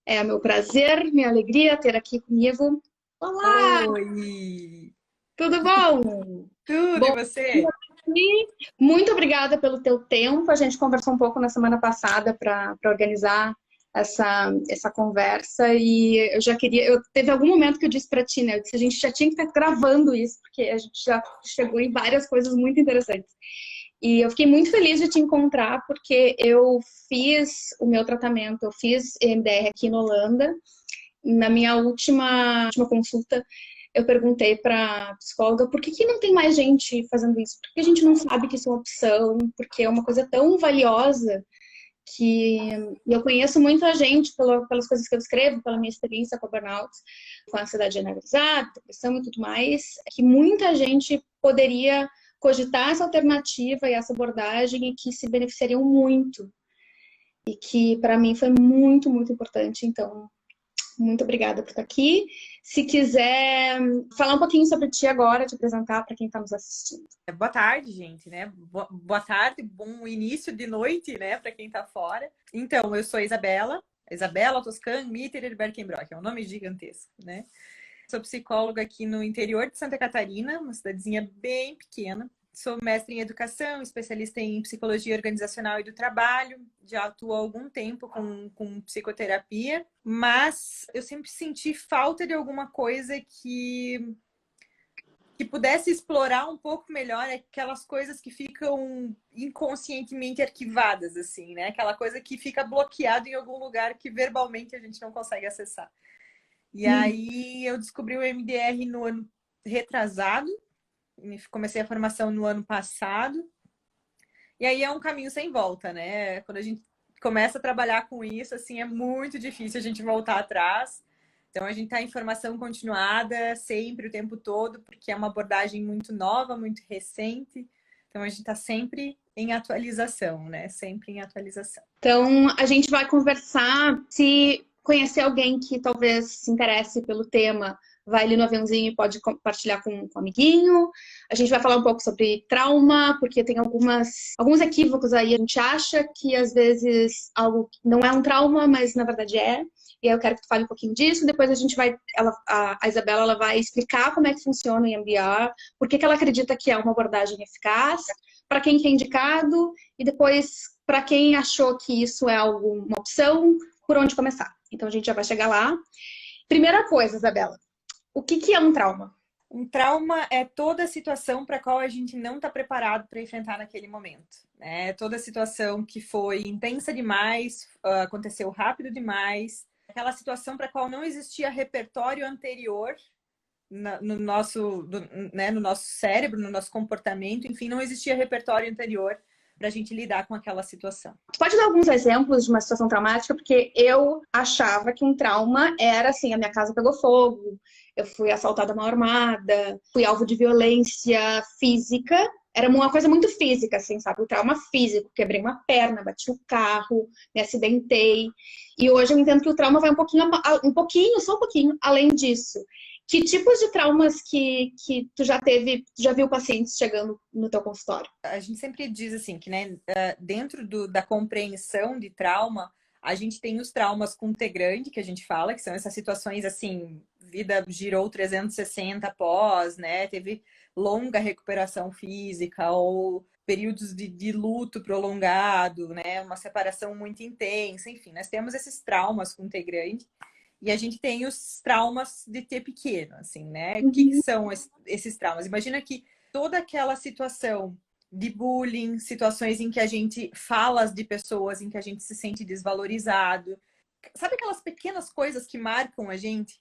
É meu prazer, minha alegria ter aqui comigo. Olá, Oi! tudo bom? Tudo, e Bom, você? e muito obrigada pelo teu tempo. A gente conversou um pouco na semana passada para organizar essa conversa e eu já queria. Teve algum momento que eu disse para ti, né? Eu disse, a gente já tinha que estar gravando isso, porque a gente já chegou em várias coisas muito interessantes. E eu fiquei muito feliz de te encontrar, porque eu fiz o meu tratamento, eu fiz EMDR aqui na Holanda. Na minha última consulta, eu perguntei para a psicóloga por que não tem mais gente fazendo isso? Por que a gente não sabe que isso é uma opção? Porque é uma coisa tão valiosa que e eu conheço muita gente pelas coisas que eu escrevo, pela minha experiência com a burnout, com a ansiedade generalizada, depressão e tudo mais, que muita gente poderia cogitar essa alternativa e essa abordagem e que se beneficiariam muito. E que para mim foi muito, muito importante. Então, muito obrigada por estar aqui. Se quiser falar um pouquinho sobre ti agora, te apresentar para quem está nos assistindo. Boa tarde, gente, né? Boa tarde, bom início de noite, né, para quem tá fora. Então, eu sou a Isabela Toscan Mitterer Berkenbrock, é um nome gigantesco, né? Sou psicóloga aqui no interior de Santa Catarina, uma cidadezinha bem pequena. Sou mestre em educação, especialista em psicologia organizacional e do trabalho. Já atuo há algum tempo com psicoterapia, mas eu sempre senti falta de alguma coisa que pudesse explorar um pouco melhor aquelas coisas que ficam inconscientemente arquivadas, assim, né? Aquela coisa que fica bloqueada em algum lugar que verbalmente a gente não consegue acessar. E aí eu descobri o MDR no ano retrasado, comecei a formação no ano passado, e aí é um caminho sem volta, né? Quando a gente começa a trabalhar com isso, assim, é muito difícil a gente voltar atrás. Então a gente está em formação continuada, sempre, o tempo todo, porque é uma abordagem muito nova, muito recente. Então a gente está sempre em atualização, né? Sempre em atualização. Então, a gente vai conversar. Se conhecer alguém que talvez se interesse pelo tema, vai ali no aviãozinho e pode compartilhar com um amiguinho. A gente vai falar um pouco sobre trauma, porque tem alguns equívocos aí. A gente acha que às vezes algo não é um trauma, mas na verdade é. E aí eu quero que tu fale um pouquinho disso. Depois a gente vai, a Isabela, ela vai explicar como é que funciona o EMDR, por que ela acredita que é uma abordagem eficaz, para quem que é indicado e depois para quem achou que isso é uma opção, por onde começar. Então a gente já vai chegar lá. Primeira coisa, Isabela, o que é um trauma? Um trauma é toda situação para a qual a gente não está preparado para enfrentar naquele momento. Né? Toda situação que foi intensa demais, aconteceu rápido demais, aquela situação para a qual não existia repertório anterior no nosso, né, no nosso cérebro, no nosso comportamento, enfim, não existia repertório anterior para a gente lidar com aquela situação. Pode dar alguns exemplos de uma situação traumática, porque eu achava que um trauma era assim, a minha casa pegou fogo, eu fui assaltada à mão armada, fui alvo de violência física. Era uma coisa muito física, assim, sabe? O trauma físico, quebrei uma perna, bati o carro, me acidentei. E hoje eu entendo que o trauma vai só um pouquinho além disso. Que tipos de traumas que tu já teve, tu já viu pacientes chegando no teu consultório? A gente sempre diz assim que, né, dentro da compreensão de trauma, a gente tem os traumas com T grande, que a gente fala, que são essas situações assim, vida girou 360 após, né? Teve longa recuperação física ou períodos de luto prolongado, né? Uma separação muito intensa, enfim, nós temos esses traumas com T grande. E a gente tem os traumas de T pequeno, assim, né? O que são esses traumas? Imagina que toda aquela situação de bullying, situações em que a gente fala de pessoas, em que a gente se sente desvalorizado. Sabe aquelas pequenas coisas que marcam a gente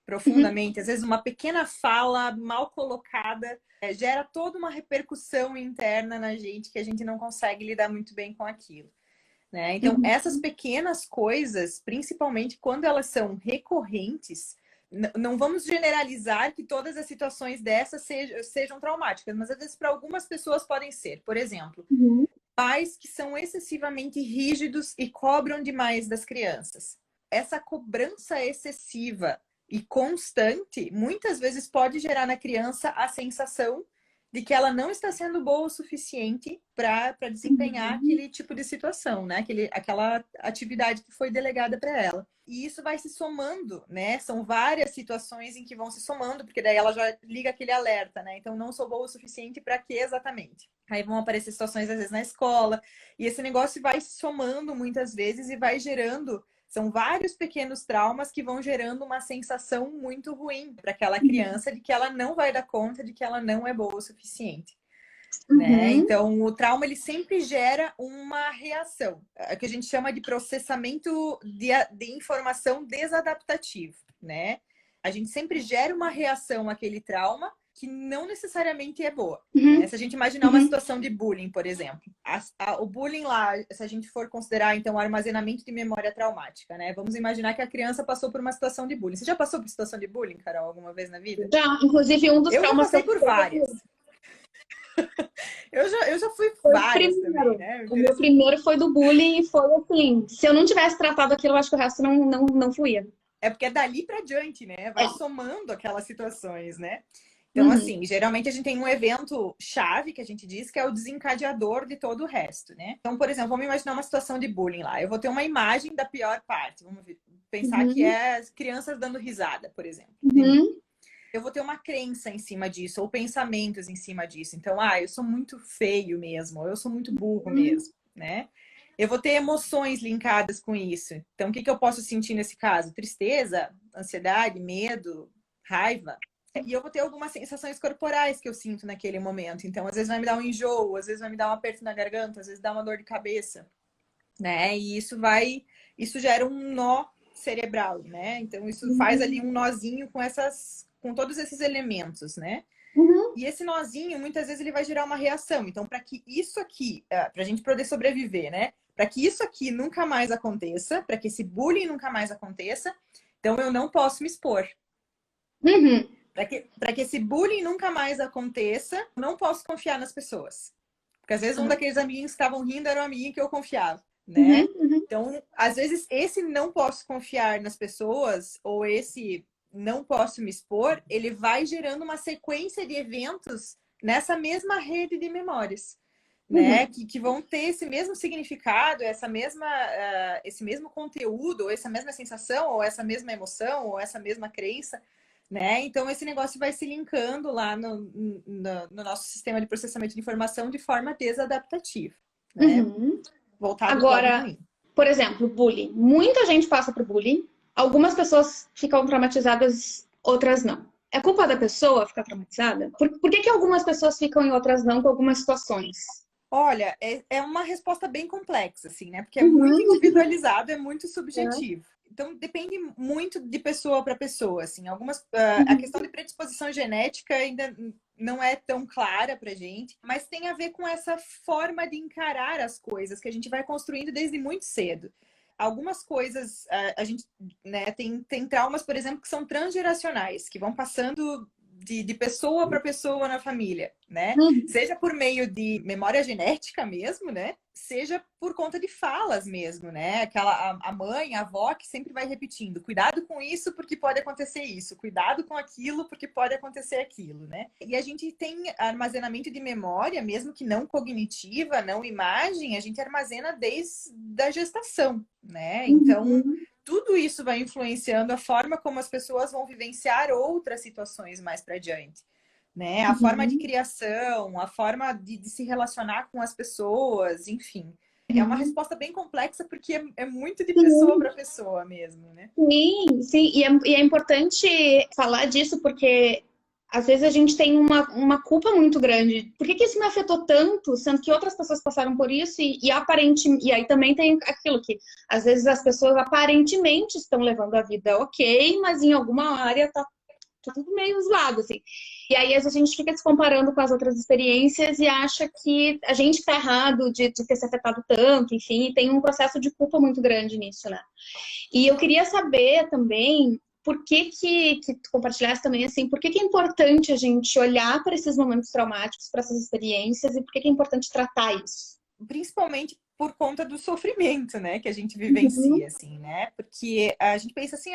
profundamente? Às vezes uma pequena fala mal colocada gera toda uma repercussão interna na gente que a gente não consegue lidar muito bem com aquilo. Né? Então, essas pequenas coisas, principalmente quando elas são recorrentes, não vamos generalizar que todas as situações dessas sejam traumáticas, mas às vezes para algumas pessoas podem ser. Por exemplo, pais que são excessivamente rígidos e cobram demais das crianças. Essa cobrança excessiva e constante, muitas vezes pode gerar na criança a sensação de que ela não está sendo boa o suficiente para desempenhar aquele tipo de situação, né? Aquela atividade que foi delegada para ela. E isso vai se somando, né? São várias situações em que vão se somando, porque daí ela já liga aquele alerta, né? Então, não sou boa o suficiente para quê exatamente? Aí vão aparecer situações, às vezes, na escola, e esse negócio vai se somando muitas vezes e vai gerando. São vários pequenos traumas que vão gerando uma sensação muito ruim para aquela criança de que ela não vai dar conta, de que ela não é boa o suficiente. Né? Então, o trauma ele sempre gera uma reação, que a gente chama de processamento de informação desadaptativo, né? A gente sempre gera uma reação àquele trauma que não necessariamente é boa. Né? Se a gente imaginar uma situação de bullying, por exemplo, o bullying lá, se a gente for considerar então o armazenamento de memória traumática, né? Vamos imaginar que a criança passou por uma situação de bullying. Você já passou por situação de bullying, Carol, alguma vez na vida? Já, inclusive um dos Eu já traumas passei por várias. Eu já fui foi várias o também, né? O meu primeiro foi do bullying e foi assim, se eu não tivesse tratado aquilo, eu acho que o resto não fluía. É porque é dali para diante, né? Vai somando aquelas situações, né? Então, assim, geralmente a gente tem um evento chave que a gente diz que é o desencadeador de todo o resto, né? Então, por exemplo, vamos imaginar uma situação de bullying lá. Eu vou ter uma imagem da pior parte. Vamos pensar que é as crianças dando risada, por exemplo. Eu vou ter uma crença em cima disso, ou pensamentos em cima disso. Então, eu sou muito feio mesmo, ou eu sou muito burro mesmo, né? Eu vou ter emoções linkadas com isso. Então, o que eu posso sentir nesse caso? Tristeza, ansiedade, medo, raiva. E eu vou ter algumas sensações corporais que eu sinto naquele momento. Então, às vezes vai me dar um enjoo, às vezes vai me dar um aperto na garganta, às vezes dá uma dor de cabeça, né? E isso gera um nó cerebral, né? Então, isso faz ali um nozinho com todos esses elementos, né? E esse nozinho, muitas vezes, ele vai gerar uma reação. Então, para que isso aqui, para a gente poder sobreviver, né? Para que isso aqui nunca mais aconteça, para que esse bullying nunca mais aconteça, então eu não posso me expor. Para que esse bullying nunca mais aconteça, eu não posso confiar nas pessoas. Porque às vezes um daqueles amiguinhos que estavam rindo era um amiguinho que eu confiava, né? Então, às vezes, esse não posso confiar nas pessoas, ou esse não posso me expor, ele vai gerando uma sequência de eventos nessa mesma rede de memórias, né? Que vão ter esse mesmo significado, esse mesmo conteúdo, ou essa mesma sensação, ou essa mesma emoção, ou essa mesma crença, né? Então, esse negócio vai se linkando lá no nosso sistema de processamento de informação de forma desadaptativa, né? Voltado Agora, por exemplo, bullying. Muita gente passa por bullying. Algumas pessoas ficam traumatizadas, outras não. É culpa da pessoa ficar traumatizada? Por que algumas pessoas ficam e outras não com algumas situações? Olha, é uma resposta bem complexa, assim, né? Porque é muito individualizado, é muito subjetivo. Então, depende muito de pessoa para pessoa, assim. A questão de predisposição genética ainda não é tão clara pra gente, mas tem a ver com essa forma de encarar as coisas que a gente vai construindo desde muito cedo. Algumas coisas, a gente, né, tem traumas, por exemplo, que são transgeracionais, que vão passando de pessoa para pessoa na família, né? Seja por meio de memória genética mesmo, né? Seja por conta de falas mesmo, né? A mãe, a avó que sempre vai repetindo, cuidado com isso porque pode acontecer isso, cuidado com aquilo porque pode acontecer aquilo, né? E a gente tem armazenamento de memória, mesmo que não cognitiva, não imagem, a gente armazena desde a gestação, né? Então, tudo isso vai influenciando a forma como as pessoas vão vivenciar outras situações mais para diante, né? A forma de criação, a forma de se relacionar com as pessoas, enfim. É uma resposta bem complexa porque é muito de pessoa para pessoa mesmo, né? Sim. E é importante falar disso porque às vezes a gente tem uma culpa muito grande. Por que isso me afetou tanto, sendo que outras pessoas passaram por isso e aí também tem aquilo que às vezes as pessoas aparentemente estão levando a vida ok, mas em alguma área tá tudo meio zoado, assim. E aí, às vezes, a gente fica se comparando com as outras experiências e acha que a gente tá errado de ter se afetado tanto, enfim, e tem um processo de culpa muito grande nisso, né? E eu queria saber também por que tu compartilhasse também, assim, por que é importante a gente olhar para esses momentos traumáticos, para essas experiências, e por que é importante tratar isso? Principalmente por conta do sofrimento, né, que a gente vivencia, assim, né? Porque a gente pensa assim,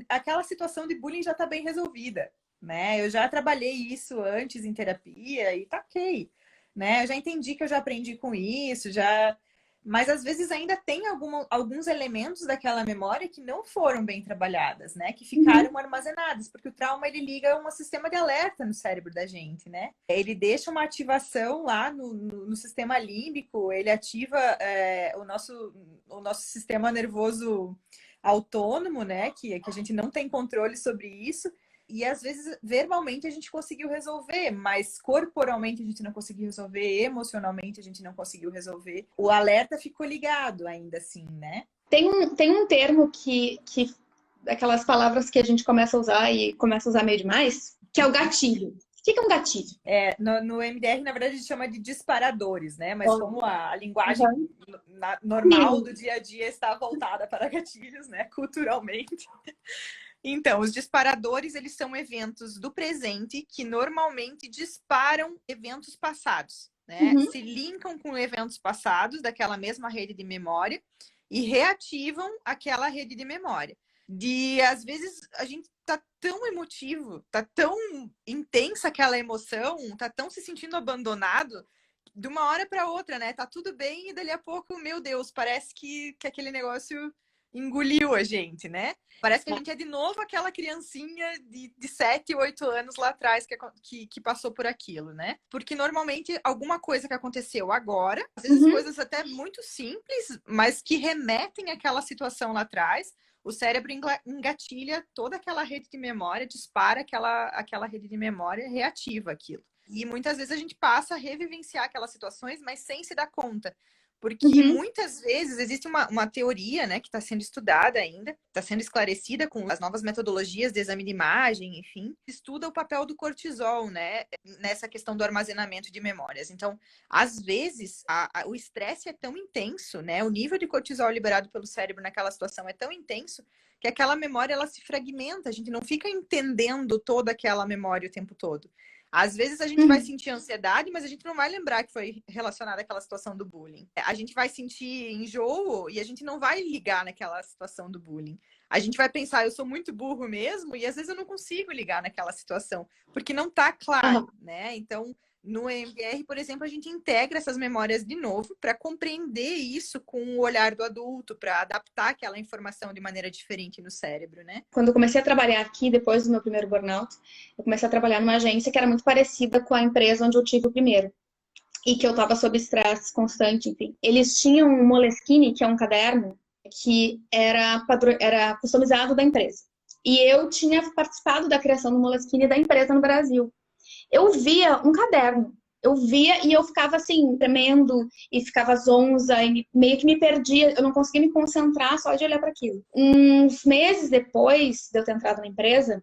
aquela situação de bullying já tá bem resolvida, né? Eu já trabalhei isso antes em terapia e tá ok, né? Eu já entendi que eu já aprendi com isso, já... Mas às vezes ainda tem alguns elementos daquela memória que não foram bem trabalhadas, né? Que Uhum. ficaram armazenados, porque o trauma ele liga um sistema de alerta no cérebro da gente, né? Ele deixa uma ativação lá no sistema límbico, ele ativa o nosso sistema nervoso autônomo, né? Que a gente não tem controle sobre isso. E às vezes, verbalmente, a gente conseguiu resolver, mas corporalmente a gente não conseguiu resolver, emocionalmente a gente não conseguiu resolver. O alerta ficou ligado ainda assim, né? Tem um termo aquelas palavras que a gente começa a usar e começa a usar meio demais, que é o gatilho. O que é um gatilho? No MDR, na verdade, a gente chama de disparadores, né? Mas Ó, como a linguagem uhum. normal do dia a dia está voltada para gatilhos, né? Culturalmente. Então, os disparadores, eles são eventos do presente que normalmente disparam eventos passados, né? Uhum. Se linkam com eventos passados daquela mesma rede de memória e reativam aquela rede de memória. Às vezes, a gente tá tão emotivo, tá tão intensa aquela emoção, tá tão se sentindo abandonado, de uma hora para outra, né? Tá tudo bem e dali a pouco, meu Deus, parece que aquele negócio engoliu a gente, né? Parece que a gente é de novo aquela criancinha de 7, 8 anos lá atrás que passou por aquilo, né? Porque normalmente alguma coisa que aconteceu agora, às vezes Uhum. coisas até muito simples, mas que remetem àquela situação lá atrás, o cérebro engatilha toda aquela rede de memória, dispara aquela rede de memória, reativa aquilo. E muitas vezes a gente passa a revivenciar aquelas situações, mas sem se dar conta. Porque Uhum. muitas vezes existe uma teoria, né, que está sendo estudada ainda, está sendo esclarecida com as novas metodologias de exame de imagem, enfim, estuda o papel do cortisol, né, nessa questão do armazenamento de memórias. Então, às vezes, o estresse é tão intenso, né, o nível de cortisol liberado pelo cérebro naquela situação é tão intenso que aquela memória ela se fragmenta, a gente não fica entendendo toda aquela memória o tempo todo. Às vezes a gente vai Uhum. sentir ansiedade, mas a gente não vai lembrar que foi relacionada àquela situação do bullying. A gente vai sentir enjoo e a gente não vai ligar naquela situação do bullying. A gente vai pensar, eu sou muito burro mesmo, e às vezes eu não consigo ligar naquela situação, porque não tá claro, Aham. né? Então, no EMDR, por exemplo, a gente integra essas memórias de novo para compreender isso com o olhar do adulto, para adaptar aquela informação de maneira diferente no cérebro, né? Quando eu comecei a trabalhar aqui, depois do meu primeiro burnout, eu comecei a trabalhar numa agência que era muito parecida com a empresa onde eu tive o primeiro. E que eu estava sob estresse constante, enfim. Eles tinham um Moleskine, que é um caderno, que era customizado da empresa. E eu tinha participado da criação do Moleskine da empresa no Brasil. Eu via um caderno. Eu via e eu ficava assim, tremendo, e ficava zonza, e meio que me perdia. Eu não conseguia me concentrar só de olhar para aquilo. Uns meses depois de eu ter entrado na empresa,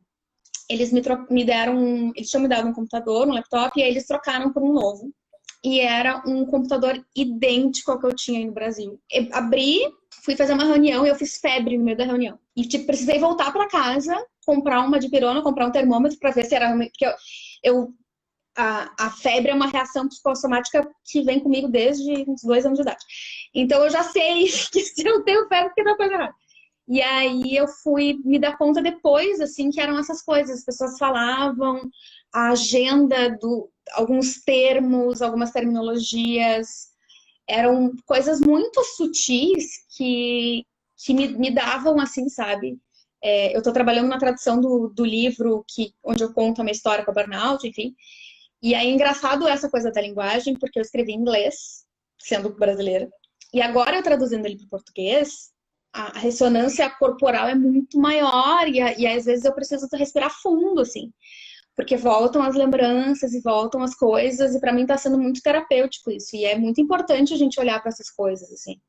eles tinham me dado um computador, um laptop, e aí eles trocaram por um novo. E era um computador idêntico ao que eu tinha aí no Brasil. Eu abri, fui fazer uma reunião e eu fiz febre no meio da reunião. E tipo, precisei voltar para casa, comprar uma dipirona, comprar um termômetro para ver se era. Porque a febre é uma reação psicossomática que vem comigo desde uns 2 anos de idade. Então eu já sei que se eu tenho febre, que dá coisa errada. E aí eu fui me dar conta depois, assim, que eram essas coisas. As pessoas falavam, a agenda alguns termos, algumas terminologias, eram coisas muito sutis que me davam, assim, sabe? Eu estou trabalhando na tradução do livro onde eu conto a minha história com a burnout, enfim. E aí, engraçado essa coisa da linguagem, porque eu escrevi em inglês, sendo brasileira. E agora, eu traduzindo ele para o português, a ressonância corporal é muito maior e às vezes eu preciso respirar fundo, assim. Porque voltam as lembranças e voltam as coisas, e para mim está sendo muito terapêutico isso. E é muito importante a gente olhar para essas coisas, assim.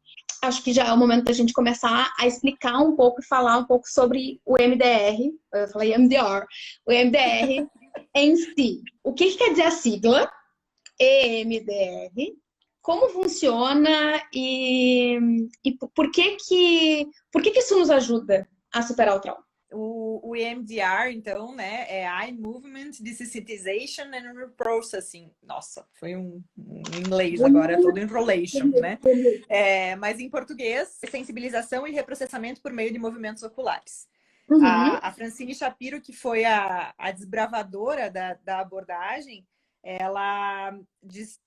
Acho que já é o momento da gente começar a explicar um pouco e falar um pouco sobre o MDR. Eu falei MDR. O MDR em si. O que quer dizer a sigla? EMDR, como funciona e por que isso nos ajuda a superar o trauma? O EMDR, então, né, é Eye Movement Desensitization and Reprocessing. Nossa, foi um inglês agora, todo enrolation, né? Mas em português, sensibilização e reprocessamento por meio de movimentos oculares. Uhum. A Francine Shapiro, que foi a desbravadora da abordagem, ela diz,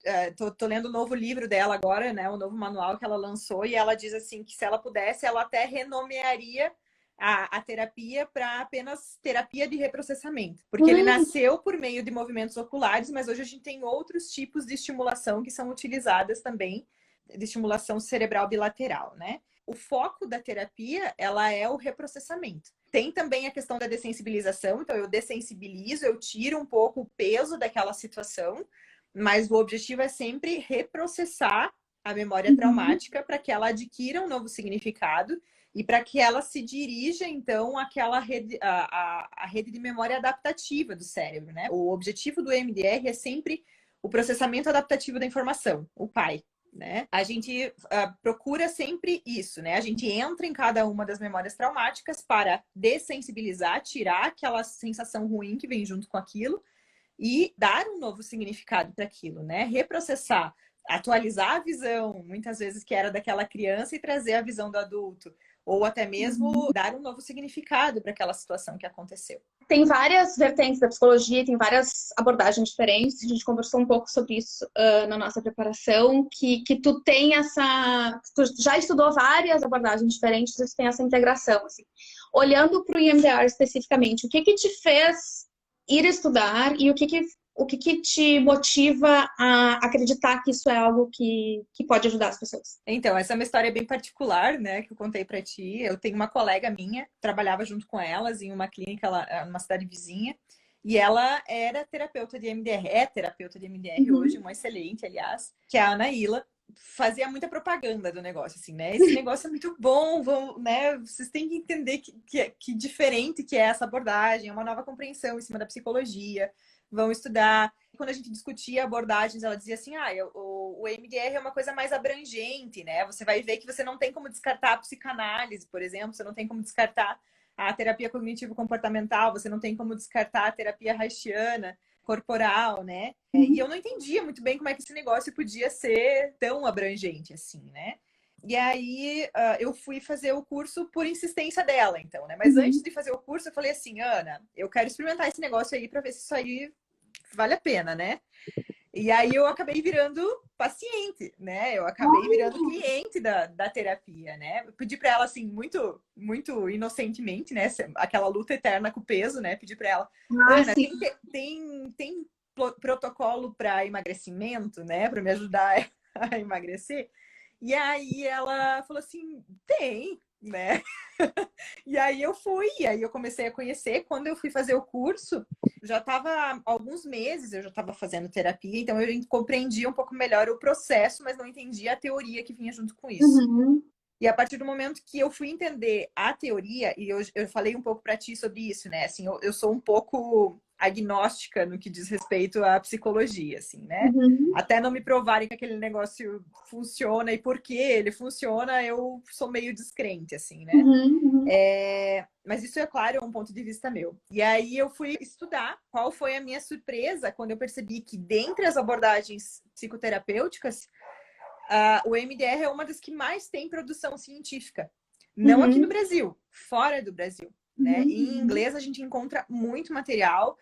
tô lendo o novo livro dela agora, né, o novo manual que ela lançou, e ela diz assim que se ela pudesse, ela até renomearia a terapia para apenas terapia de reprocessamento, porque ele Uhum. nasceu por meio de movimentos oculares, mas hoje a gente tem outros tipos de estimulação que são utilizadas também, de estimulação cerebral bilateral, né? O foco da terapia, ela é o reprocessamento. Tem também a questão da dessensibilização, então eu dessensibilizo, eu tiro um pouco o peso daquela situação, mas o objetivo é sempre reprocessar a memória Uhum. traumática para que ela adquira um novo significado e para que ela se dirija, então, àquela rede, a rede de memória adaptativa do cérebro, né? O objetivo do EMDR é sempre o processamento adaptativo da informação, o PAI. Né? A gente procura sempre isso, né? A gente entra em cada uma das memórias traumáticas para dessensibilizar, tirar aquela sensação ruim que vem junto com aquilo e dar um novo significado para aquilo, né? Reprocessar, atualizar a visão, muitas vezes que era daquela criança e trazer a visão do adulto, ou até mesmo dar um novo significado para aquela situação que aconteceu. Tem várias vertentes da psicologia, tem várias abordagens diferentes. A gente conversou um pouco sobre isso na nossa preparação, que tu tem essa... Tu já estudou várias abordagens diferentes, e tu tem essa integração, assim. Olhando para o EMDR especificamente, o que te fez ir estudar e o que te motiva a acreditar que isso é algo que pode ajudar as pessoas? Então, essa é uma história bem particular, né, que eu contei para ti. Eu tenho uma colega minha, trabalhava junto com elas em uma clínica lá, numa cidade vizinha, e ela era terapeuta de MDR, é terapeuta de MDR hoje, Uhum. uma excelente, aliás, que é a Anaíla. Fazia muita propaganda do negócio, assim, né? Esse negócio é muito bom, vão, né? Vocês têm que entender que diferente que é essa abordagem, é uma nova compreensão em cima da psicologia, vão estudar. Quando a gente discutia abordagens, ela dizia assim, o MDR é uma coisa mais abrangente, né? Você vai ver que você não tem como descartar a psicanálise, por exemplo, você não tem como descartar a terapia cognitivo-comportamental, você não tem como descartar a terapia haitiana, corporal, né? E eu não entendia muito bem como é que esse negócio podia ser tão abrangente assim, né? E aí eu fui fazer o curso por insistência dela, então, né? Mas antes Uhum. de fazer o curso, eu falei assim, Ana, eu quero experimentar esse negócio aí para ver se isso aí vale a pena, né? E aí eu acabei virando paciente, né? Eu acabei virando cliente da terapia, né? Eu pedi para ela assim muito muito inocentemente, né? Aquela luta eterna com o peso, né? Pedi para ela, Ah, Ana, sim. tem protocolo para emagrecimento, né? Para me ajudar a emagrecer? E aí ela falou assim, tem, né? E aí eu fui, e aí eu comecei a conhecer. Quando eu fui fazer o curso, já estava há alguns meses, eu já estava fazendo terapia, então eu compreendia um pouco melhor o processo, mas não entendia a teoria que vinha junto com isso. Uhum. E a partir do momento que eu fui entender a teoria, e eu falei um pouco para ti sobre isso, né? Assim, eu sou um pouco agnóstica no que diz respeito à psicologia, assim, né? Uhum. Até não me provarem que aquele negócio funciona e por que ele funciona, eu sou meio descrente, assim, né? Uhum. Uhum. Mas isso, é claro, é um ponto de vista meu. E aí eu fui estudar qual foi a minha surpresa quando eu percebi que, dentre as abordagens psicoterapêuticas, o MDR é uma das que mais tem produção científica. Não aqui no Uhum. Brasil, fora do Brasil. Né? Em Uhum. inglês a gente encontra muito material.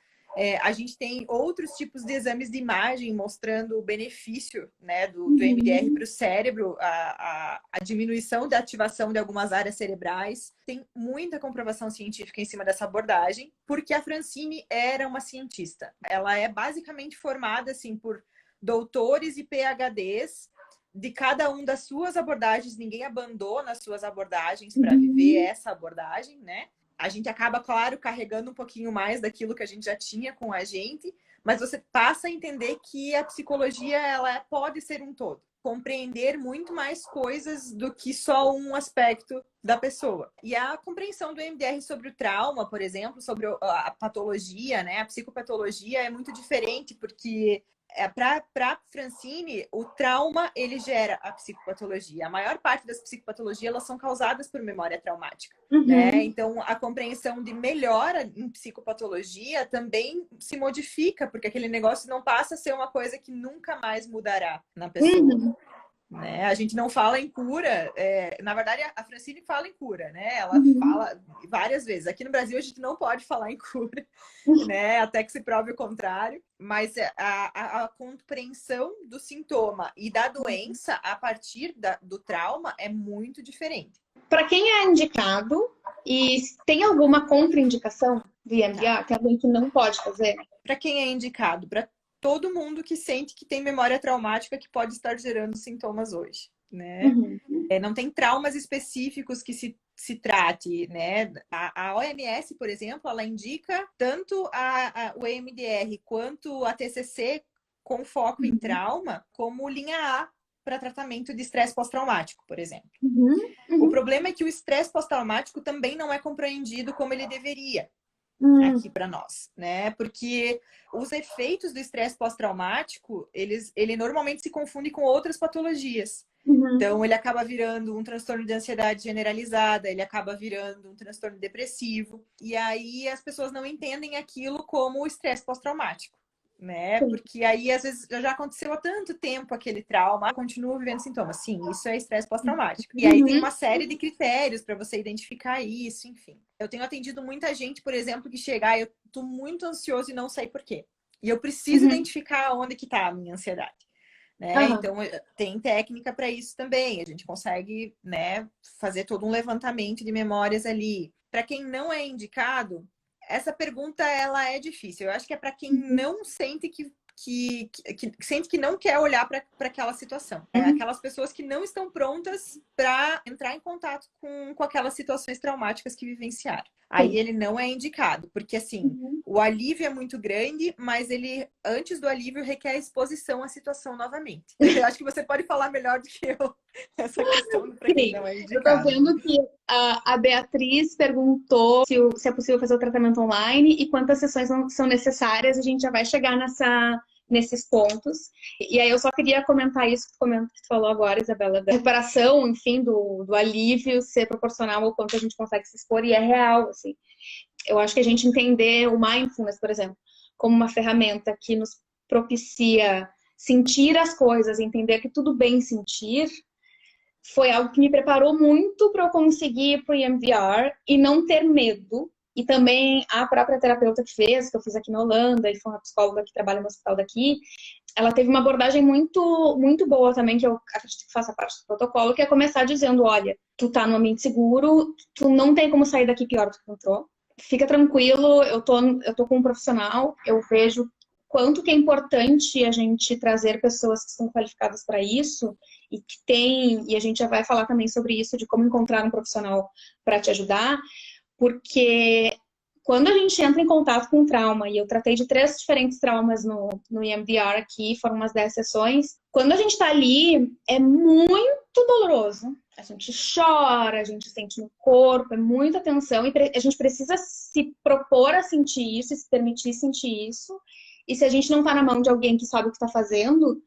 A gente tem outros tipos de exames de imagem mostrando o benefício, né, do MDR Uhum. para o cérebro, a diminuição da ativação de algumas áreas cerebrais. Tem muita comprovação científica em cima dessa abordagem, porque a Francine era uma cientista. Ela é basicamente formada assim, por doutores e PhDs de cada um das suas abordagens. Ninguém abandona as suas abordagens para viver Uhum. essa abordagem, né? A gente acaba, claro, carregando um pouquinho mais daquilo que a gente já tinha com a gente, mas você passa a entender que a psicologia ela pode ser um todo, compreender muito mais coisas do que só um aspecto da pessoa. E a compreensão do MDR sobre o trauma, por exemplo, sobre a patologia, né, a psicopatologia é muito diferente, porque para Francine, o trauma ele gera a psicopatologia. A maior parte das psicopatologias elas são causadas por memória traumática. Né? Uhum. Então, a compreensão de melhora em psicopatologia também se modifica, porque aquele negócio não passa a ser uma coisa que nunca mais mudará na pessoa. Uhum. né? A gente não fala em cura. Na verdade, a Francine fala em cura, né? Ela fala várias vezes. Aqui no Brasil, a gente não pode falar em cura, né? Até que se prove o contrário. Mas a compreensão do sintoma e da doença a partir do trauma é muito diferente. Para quem é indicado e tem alguma contraindicação de EMDR, tem alguém que não pode fazer? Para quem é indicado? Para todo mundo que sente que tem memória traumática que pode estar gerando sintomas hoje, né? Não tem traumas específicos que se trate, né? A OMS, por exemplo, ela indica tanto o EMDR quanto a TCC com foco em trauma como linha A para tratamento de estresse pós-traumático, por exemplo. O problema é que o estresse pós-traumático também não é compreendido como ele deveria aqui para nós, né? Porque os efeitos do estresse pós-traumático, ele normalmente se confunde com outras patologias. Então, ele acaba virando um transtorno de ansiedade generalizada, ele acaba virando um transtorno depressivo. E aí, as pessoas não entendem aquilo como o estresse pós-traumático, né? Porque aí, às vezes, já aconteceu há tanto tempo aquele trauma, continua vivendo sintomas. Sim, isso é estresse pós-traumático. E aí, tem uma série de critérios para você identificar isso, enfim. Eu tenho atendido muita gente, por exemplo, que chega, eu tô muito ansioso e não sei por quê. E eu preciso identificar onde que tá a minha ansiedade. Né? Então, tem técnica para isso também. A gente consegue, né, fazer todo um levantamento de memórias ali. Para quem não é indicado, essa pergunta ela é difícil. Eu acho que é para quem não sente que sente que não quer olhar para aquela situação. Aquelas pessoas que não estão prontas para entrar em contato com aquelas situações traumáticas que vivenciaram. Aí ele não é indicado, porque assim, o alívio é muito grande, mas ele, antes do alívio, requer exposição à situação novamente. Eu acho que você pode falar melhor do que eu essa questão para quem não é indicado. Eu tô vendo que a Beatriz perguntou se é possível fazer o tratamento online e quantas sessões são necessárias. A gente já vai chegar nesses pontos. E aí eu só queria comentar isso que tu falou agora, Isabela, da reparação, enfim, do alívio ser proporcional ao quanto a gente consegue se expor, e é real, assim. Eu acho que a gente entender o mindfulness, por exemplo, como uma ferramenta que nos propicia sentir as coisas, entender que tudo bem sentir, foi algo que me preparou muito para eu conseguir ir para o EMDR e não ter medo. E também a própria terapeuta que eu fiz aqui na Holanda, e foi uma psicóloga que trabalha no hospital daqui, ela teve uma abordagem muito, muito boa também, que eu acredito que faça parte do protocolo, que é começar dizendo, olha, tu tá num ambiente seguro, tu não tem como sair daqui pior do que entrou. Fica tranquilo, eu tô com um profissional, eu vejo quanto que é importante a gente trazer pessoas que são qualificadas para isso e a gente já vai falar também sobre isso, de como encontrar um profissional para te ajudar, porque quando a gente entra em contato com trauma, e eu tratei de 3 diferentes traumas no EMDR aqui, foram umas 10 sessões, quando a gente tá ali, é muito doloroso. A gente chora, a gente sente no corpo, é muita tensão, e a gente precisa se propor a sentir isso, e se permitir sentir isso. E se a gente não tá na mão de alguém que sabe o que tá fazendo,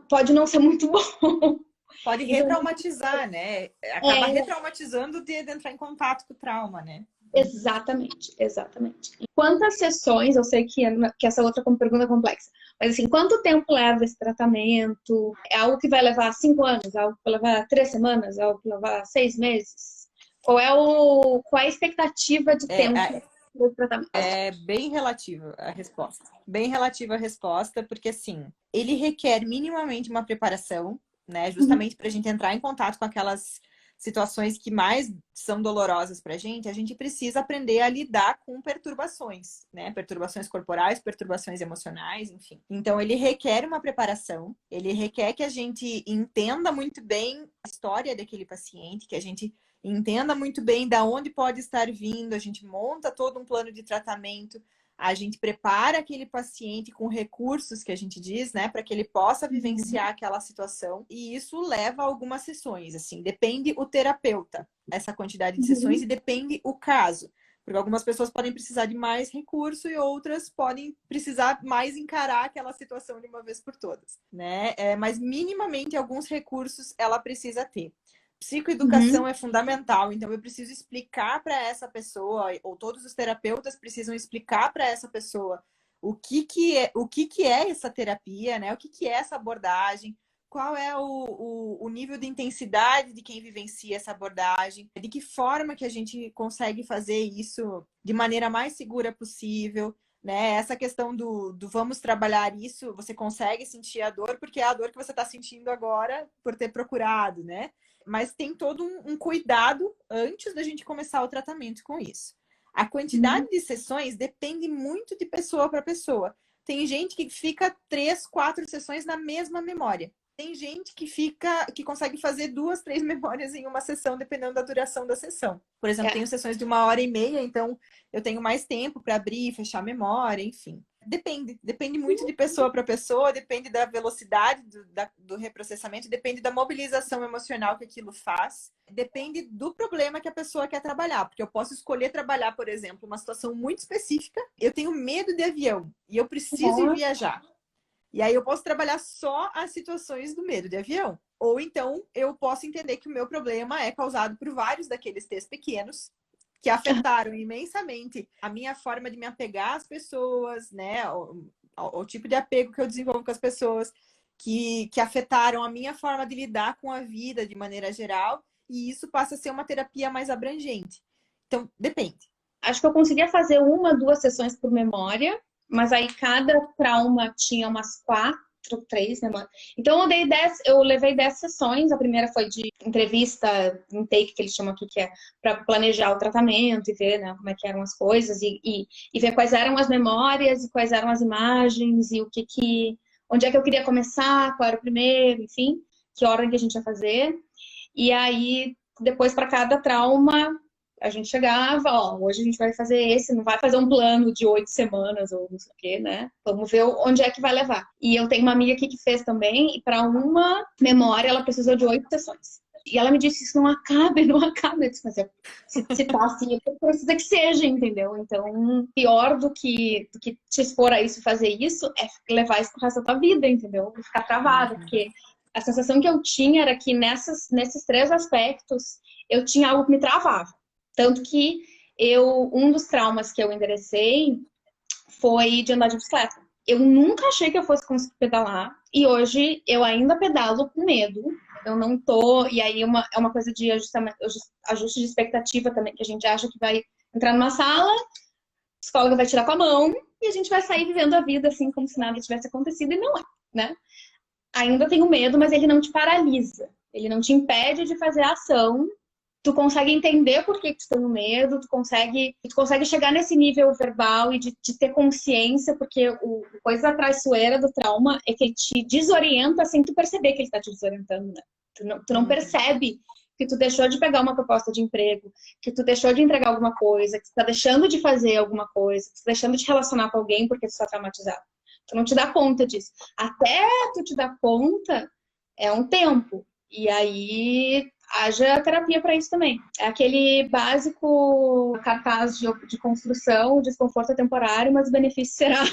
pode não ser muito bom. Pode retraumatizar, né? Acaba retraumatizando de entrar em contato com o trauma, né? Exatamente, exatamente. E quantas sessões, eu sei que essa outra pergunta é complexa, mas assim, quanto tempo leva esse tratamento? É algo que vai levar 5 anos? É algo que vai levar 3 semanas? É algo que vai levar 6 meses? Qual é a expectativa de tempo do tratamento? É bem relativa a resposta. Bem relativa a resposta, porque assim, ele requer minimamente uma preparação, né? Justamente para a gente entrar em contato com aquelas situações que mais são dolorosas para a gente precisa aprender a lidar com perturbações, né? Perturbações corporais, perturbações emocionais, enfim. Então, ele requer uma preparação, ele requer que a gente entenda muito bem a história daquele paciente, que a gente entenda muito bem da onde pode estar vindo, a gente monta todo um plano de tratamento, a gente prepara aquele paciente com recursos que a gente diz, né, para que ele possa vivenciar aquela situação, e isso leva a algumas sessões, assim, depende o terapeuta, essa quantidade de sessões, e depende o caso, porque algumas pessoas podem precisar de mais recurso e outras podem precisar mais encarar aquela situação de uma vez por todas, né, mas minimamente alguns recursos ela precisa ter. Psicoeducação é fundamental, então eu preciso explicar para essa pessoa, ou todos os terapeutas precisam explicar para essa pessoa o que é essa terapia, né? O que é essa abordagem, qual é o nível de intensidade de quem vivencia essa abordagem, de que forma que a gente consegue fazer isso de maneira mais segura possível, né? Essa questão do vamos trabalhar isso, você consegue sentir a dor, porque é a dor que você está sentindo agora por ter procurado, né? Mas tem todo um cuidado antes da gente começar o tratamento com isso. A quantidade de sessões depende muito de pessoa para pessoa. Tem gente que fica 3, 4 sessões na mesma memória. Tem gente que consegue fazer 2, 3 memórias em uma sessão, dependendo da duração da sessão. Por exemplo, tenho sessões de 1h30, então eu tenho mais tempo para abrir e fechar a memória, enfim. Depende muito de pessoa para pessoa, depende da velocidade do reprocessamento, depende da mobilização emocional que aquilo faz, depende do problema que a pessoa quer trabalhar, porque eu posso escolher trabalhar, por exemplo, uma situação muito específica, eu tenho medo de avião e eu preciso ir viajar. E aí eu posso trabalhar só as situações do medo de avião. Ou então eu posso entender que o meu problema é causado por vários daqueles T's pequenos que afetaram imensamente a minha forma de me apegar às pessoas, né? O tipo de apego que eu desenvolvo com as pessoas, que afetaram a minha forma de lidar com a vida de maneira geral, e isso passa a ser uma terapia mais abrangente. Então, depende. Acho que eu conseguia fazer 1, 2 sessões por memória, mas aí cada trauma tinha umas 4, 3 memórias. Então eu levei 10 sessões. A primeira foi de entrevista, intake, que eles chamam aqui, que é para planejar o tratamento e ver, né, como é que eram as coisas e ver quais eram as memórias e quais eram as imagens e onde é que eu queria começar, qual era o primeiro, enfim, que ordem que a gente ia fazer. E aí, depois, para cada trauma, a gente chegava, ó, hoje a gente vai fazer esse, não vai fazer um plano de 8 semanas ou não sei o quê, né? Vamos ver onde é que vai levar. E eu tenho uma amiga aqui que fez também, e para uma memória ela precisou de 8 sessões. E ela me disse, isso não acaba, não acaba. Eu disse, mas se tá assim, precisa que seja, entendeu? Então, pior do que te expor a isso, fazer isso, é levar isso pro resto da tua vida, entendeu? E ficar travada, porque a sensação que eu tinha era que nesses 3 aspectos, eu tinha algo que me travava. Tanto que um dos traumas que eu enderecei foi de andar de bicicleta. Eu nunca achei que eu fosse conseguir pedalar, e hoje eu ainda pedalo com medo. Eu não tô. E aí é uma coisa de ajuste de expectativa também, que a gente acha que vai entrar numa sala, a psicóloga vai tirar com a mão e a gente vai sair vivendo a vida assim, como se nada tivesse acontecido, e não é, né? Ainda tenho medo, mas ele não te paralisa. Ele não te impede de fazer a ação. Tu consegue entender por que tu tem medo, tu consegue chegar nesse nível verbal e de ter consciência, porque a coisa traiçoeira do trauma é que ele te desorienta sem tu perceber que ele está te desorientando, né? Tu não percebe que tu deixou de pegar uma proposta de emprego, que tu deixou de entregar alguma coisa, que tu tá deixando de fazer alguma coisa, que tu tá deixando de te relacionar com alguém porque tu está traumatizado. Tu não te dá conta disso. Até tu te dar conta, é um tempo. E aí, haja terapia para isso também. É aquele básico cartaz de construção, o desconforto é temporário, mas o benefício será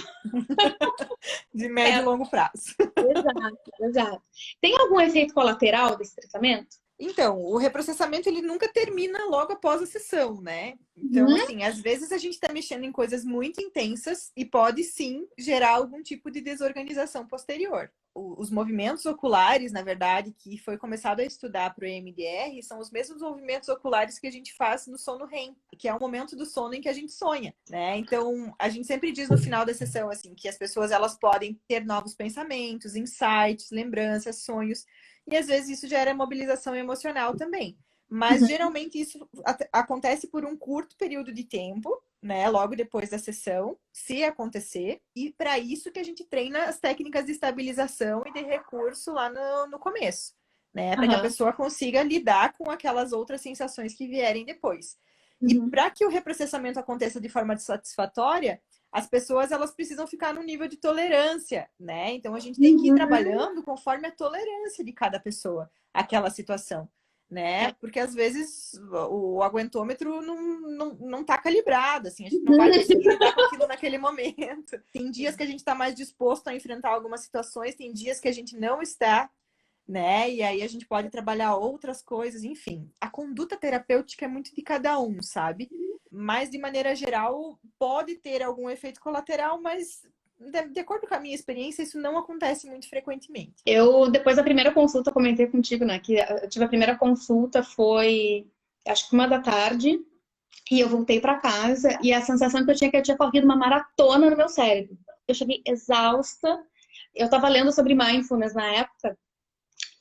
de médio e longo prazo. Exato, exato. Tem algum efeito colateral desse tratamento? Então, o reprocessamento ele nunca termina logo após a sessão, né? Então, assim, às vezes a gente está mexendo em coisas muito intensas e pode sim gerar algum tipo de desorganização posterior. Os movimentos oculares, na verdade, que foi começado a estudar para o EMDR, são os mesmos movimentos oculares que a gente faz no sono REM, que é o momento do sono em que a gente sonha, né? Então, a gente sempre diz no final da sessão, assim, que as pessoas elas podem ter novos pensamentos, insights, lembranças, sonhos, e às vezes isso gera mobilização emocional também. Mas geralmente isso acontece por um curto período de tempo, né? Logo depois da sessão, se acontecer. E para isso que a gente treina as técnicas de estabilização e de recurso lá no começo, né? Para que a pessoa consiga lidar com aquelas outras sensações que vierem depois. E para que o reprocessamento aconteça de forma satisfatória, as pessoas elas precisam ficar no nível de tolerância, né? Então a gente tem que ir trabalhando conforme a tolerância de cada pessoa àquela situação, né? Porque às vezes o aguentômetro não tá calibrado, assim, a gente não vai conseguir lidar com aquilo naquele momento. Tem dias que a gente está mais disposto a enfrentar algumas situações, tem dias que a gente não está, né? E aí a gente pode trabalhar outras coisas, enfim. A conduta terapêutica é muito de cada um, sabe? Mas de maneira geral pode ter algum efeito colateral, mas de acordo com a minha experiência, isso não acontece muito frequentemente. Eu, depois da primeira consulta, comentei contigo, né? Que eu tive a primeira consulta foi, acho que 1 da tarde, e eu voltei pra casa, e a sensação que eu tinha é que eu tinha corrido uma maratona no meu cérebro. Eu cheguei exausta. Eu tava lendo sobre mindfulness na época,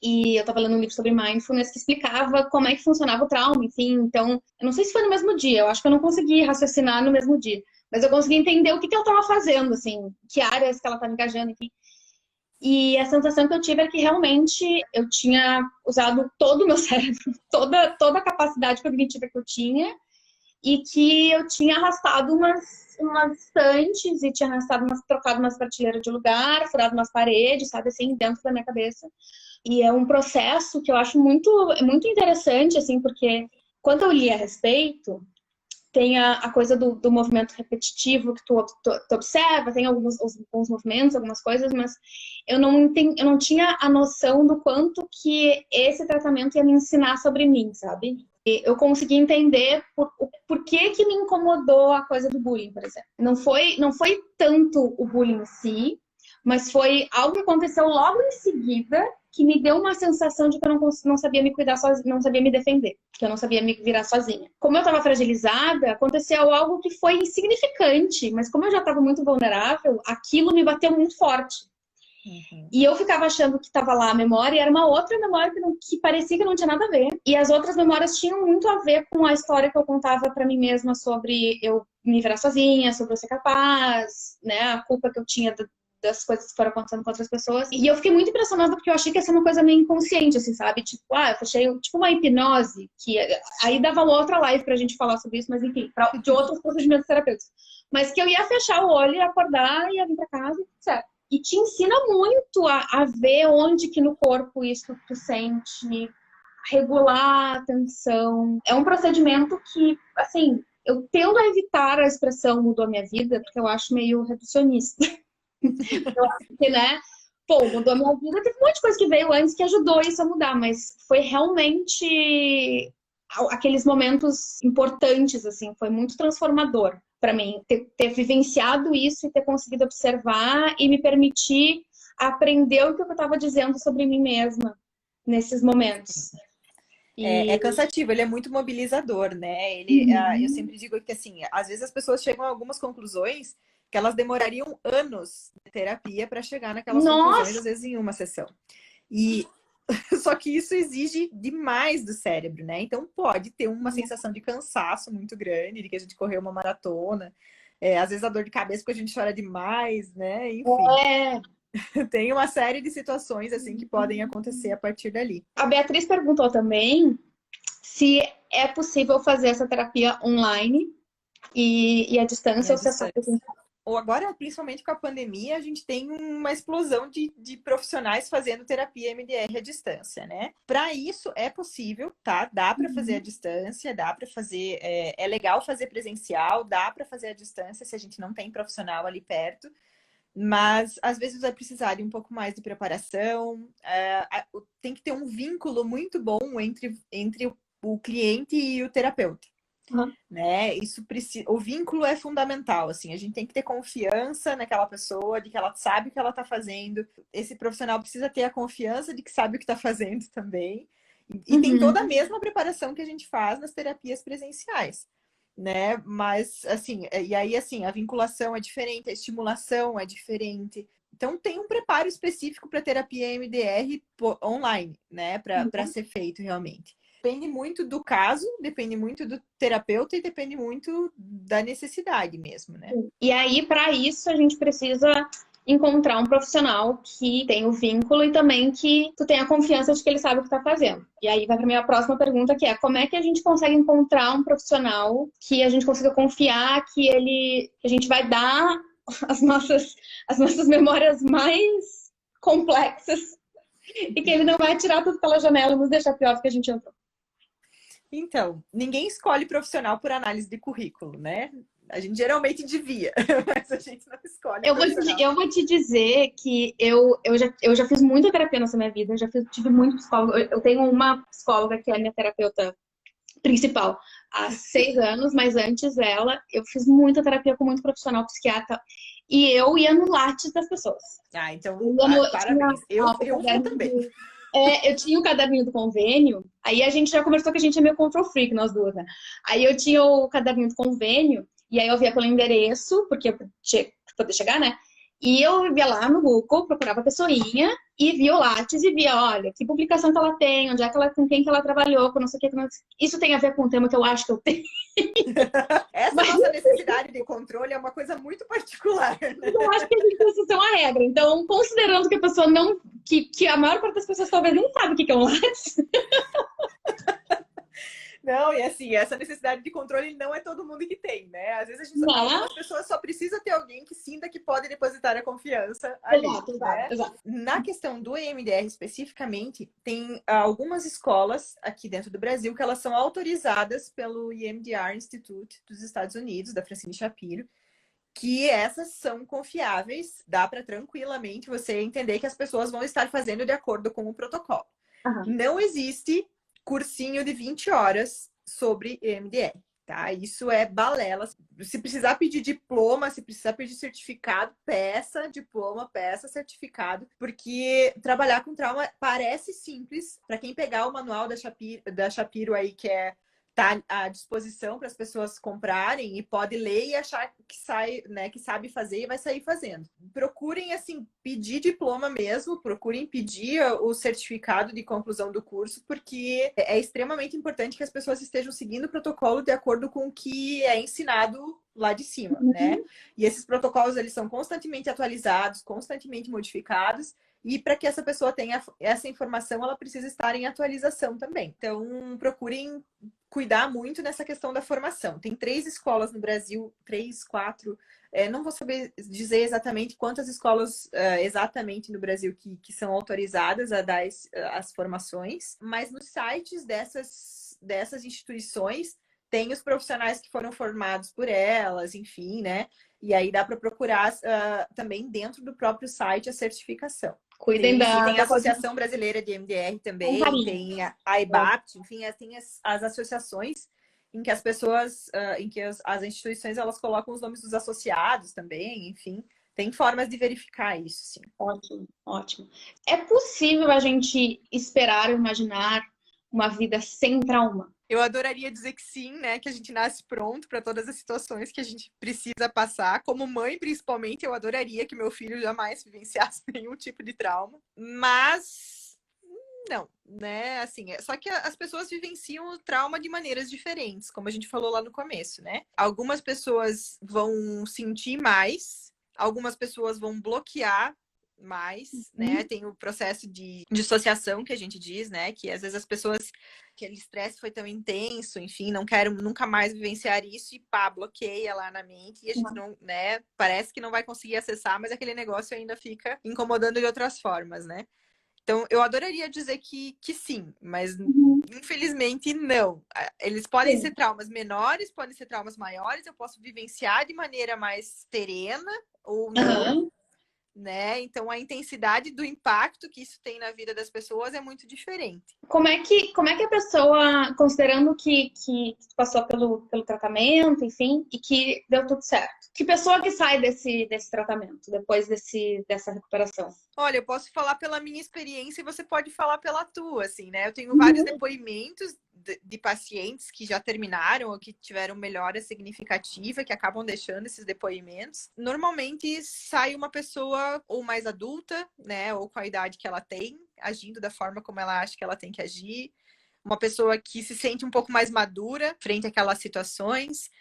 e eu tava lendo um livro sobre mindfulness que explicava como é que funcionava o trauma, enfim. Então, eu não sei se foi no mesmo dia, eu acho que eu não consegui raciocinar no mesmo dia, mas eu consegui entender o que que eu tava fazendo, assim, que áreas que ela tava engajando, enfim. E a sensação que eu tive é que realmente eu tinha usado todo o meu cérebro, toda a capacidade cognitiva que eu tinha, e que eu tinha arrastado umas estantes e tinha arrastado trocado umas prateleiras de lugar, furado umas paredes, sabe, assim, dentro da minha cabeça. E é um processo que eu acho muito interessante, assim, porque quando eu li a respeito, tem a coisa do movimento repetitivo que tu observa, tem alguns movimentos, algumas coisas, mas eu não tinha a noção do quanto que esse tratamento ia me ensinar sobre mim, sabe? E eu consegui entender por que me incomodou a coisa do bullying, por exemplo. Não foi tanto o bullying em si, mas foi algo que aconteceu logo em seguida que me deu uma sensação de que eu não sabia me cuidar sozinha, não sabia me defender, que eu não sabia me virar sozinha. Como eu estava fragilizada, aconteceu algo que foi insignificante, mas como eu já estava muito vulnerável, aquilo me bateu muito forte. Uhum. E eu ficava achando que estava lá a memória, e era uma outra memória que parecia que não tinha nada a ver. E as outras memórias tinham muito a ver com a história que eu contava para mim mesma sobre eu me virar sozinha, sobre eu ser capaz, né, a culpa que eu tinha das coisas que foram acontecendo com outras pessoas. E eu fiquei muito impressionada porque eu achei que ia ser uma coisa meio inconsciente, assim, sabe? Tipo, eu fechei, tipo uma hipnose, que aí dava outra live pra gente falar sobre isso, mas enfim, de outros procedimentos terapêuticos. Mas que eu ia fechar o olho, ia acordar, ia vir pra casa e certo. E te ensina muito a ver onde que no corpo isso tu sente, regular a tensão. É um procedimento que, assim, eu tendo a evitar a expressão mudou a minha vida, porque eu acho meio reducionista. Eu acho que, né? Pô, mudou a minha vida. Teve um monte de coisa que veio antes que ajudou isso a mudar, mas foi realmente aqueles momentos importantes, assim, foi muito transformador para mim ter vivenciado isso e ter conseguido observar e me permitir aprender o que eu estava dizendo sobre mim mesma nesses momentos. É cansativo, ele é muito mobilizador, né? Eu sempre digo que, assim, às vezes as pessoas chegam a algumas conclusões que elas demorariam anos de terapia para chegar naquelas conclusões, às vezes em uma sessão. E só que isso exige demais do cérebro, né? Então pode ter uma sensação de cansaço muito grande, de que a gente correu uma maratona. Às vezes a dor de cabeça porque a gente chora demais, né? Enfim. Tem uma série de situações assim que podem acontecer a partir dali. A Beatriz perguntou também se é possível fazer essa terapia online e à distância ou se é só presencial. Ou agora, principalmente com a pandemia, a gente tem uma explosão de profissionais fazendo terapia MDR à distância, né? Para isso é possível, tá? Dá para fazer à distância, dá para fazer. É legal fazer presencial, dá para fazer à distância se a gente não tem profissional ali perto. Mas às vezes vai precisar de um pouco mais de preparação. Tem que ter um vínculo muito bom entre o cliente e o terapeuta. Né? O vínculo é fundamental, assim, a gente tem que ter confiança naquela pessoa, de que ela sabe o que ela está fazendo. Esse profissional precisa ter a confiança de que sabe o que está fazendo também. E tem toda a mesma preparação que a gente faz nas terapias presenciais, né? Mas, assim, e aí, assim, a vinculação é diferente, a estimulação é diferente. Então, tem um preparo específico para terapia MDR online, né? Para ser feito realmente. Depende muito do caso, depende muito do terapeuta e depende muito da necessidade mesmo, né? E aí, para isso, a gente precisa encontrar um profissional que tem o vínculo e também que tu tenha confiança de que ele sabe o que está fazendo. E aí vai para minha próxima pergunta, que é como é que a gente consegue encontrar um profissional que a gente consiga confiar que a gente vai dar as nossas memórias mais complexas e que ele não vai tirar tudo pela janela e nos deixar pior do que a gente entrou. Então, ninguém escolhe profissional por análise de currículo, né? A gente geralmente devia, mas a gente não escolhe. Eu vou te dizer que eu já fiz muita terapia nessa minha vida, tive muito psicólogo. Eu tenho uma psicóloga que é minha terapeuta principal há 6 anos, mas antes dela, eu fiz muita terapia com muito profissional psiquiatra e eu ia no Lattes das pessoas. Ah, então, Eu ia no, parabéns. Eu vou caderno também. eu tinha o caderninho do convênio, aí a gente já conversou que a gente é meio control freak, nós duas, né? Aí eu tinha o caderninho do convênio, e aí eu via pelo endereço, porque eu tinha que poder chegar, né? E eu via lá no Google, procurava a pessoinha e via o Lattes e via, olha, que publicação que ela tem, onde é que ela, com quem que ela trabalhou, com não sei o que. Isso tem a ver com o tema que eu acho que eu tenho. Essa Mas nossa necessidade de controle é uma coisa muito particular, né? eu acho que a gente precisa ser uma regra. Então, considerando que a pessoa não. Que a maior parte das pessoas talvez nem sabe o que é um Lattes. Não, e assim, essa necessidade de controle não é todo mundo que tem, né? Às vezes algumas pessoas só precisam ter alguém que sinta que pode depositar a confiança ali, né? Exato. Na questão do EMDR especificamente, tem algumas escolas aqui dentro do Brasil que elas são autorizadas pelo EMDR Institute dos Estados Unidos, da Francine Shapiro, que essas são confiáveis, dá para tranquilamente você entender que as pessoas vão estar fazendo de acordo com o protocolo. Não existe cursinho de 20 horas sobre EMDR, tá? Isso é balela. Se precisar pedir diploma, se precisar pedir certificado, peça diploma, peça certificado, porque trabalhar com trauma parece simples. Para quem pegar o manual da Shapiro aí, que tá à disposição para as pessoas comprarem e pode ler e achar que sai, né, que sabe fazer e vai sair fazendo. Procurem assim pedir diploma mesmo, procurem pedir o certificado de conclusão do curso, porque é extremamente importante que as pessoas estejam seguindo o protocolo de acordo com o que é ensinado lá de cima, né? E esses protocolos eles são constantemente atualizados, constantemente modificados. E para que essa pessoa tenha essa informação, ela precisa estar em atualização também. Então, procurem cuidar muito nessa questão da formação. Tem 3 escolas no Brasil, 3, 4, não vou saber dizer exatamente quantas escolas exatamente no Brasil que são autorizadas a dar as formações, mas nos sites dessas instituições tem os profissionais que foram formados por elas, enfim, né? E aí dá para procurar também dentro do próprio site a certificação. Cuidem Tem a Associação Brasileira de MDR também, tem a IBAPT, enfim, tem as associações em que as pessoas, em que as instituições, elas colocam os nomes dos associados também, enfim. Tem formas de verificar isso, sim. Ótimo, ótimo. É possível a gente esperar ou imaginar uma vida sem trauma? Eu adoraria dizer que sim, né? Que a gente nasce pronto para todas as situações que a gente precisa passar. Como mãe, principalmente, eu adoraria que meu filho jamais vivenciasse nenhum tipo de trauma. Mas não, né? Assim, só que as pessoas vivenciam o trauma de maneiras diferentes, como a gente falou lá no começo, né? Algumas pessoas vão sentir mais, algumas pessoas vão bloquear mais, né? Tem o processo de dissociação que a gente diz, né? Que às vezes as pessoas, aquele estresse foi tão intenso, enfim, não quero nunca mais vivenciar isso e pá, bloqueia lá na mente e a gente não, né? Parece que não vai conseguir acessar, mas aquele negócio ainda fica incomodando de outras formas, né? Então, eu adoraria dizer que sim, mas infelizmente não. Eles podem ser traumas menores, podem ser traumas maiores, eu posso vivenciar de maneira mais serena ou não. Né? Então a intensidade do impacto que isso tem na vida das pessoas é muito diferente. Como é que a pessoa, considerando que passou pelo tratamento, enfim, e que deu tudo certo, que pessoa que sai desse tratamento, depois dessa recuperação? Olha, eu posso falar pela minha experiência e você pode falar pela tua, assim, né? Eu tenho vários depoimentos de pacientes que já terminaram ou que tiveram melhora significativa, que acabam deixando esses depoimentos. Normalmente sai uma pessoa ou mais adulta, né? Ou com a idade que ela tem, agindo da forma como ela acha que ela tem que agir. Uma pessoa que se sente um pouco mais madura frente àquelas situações.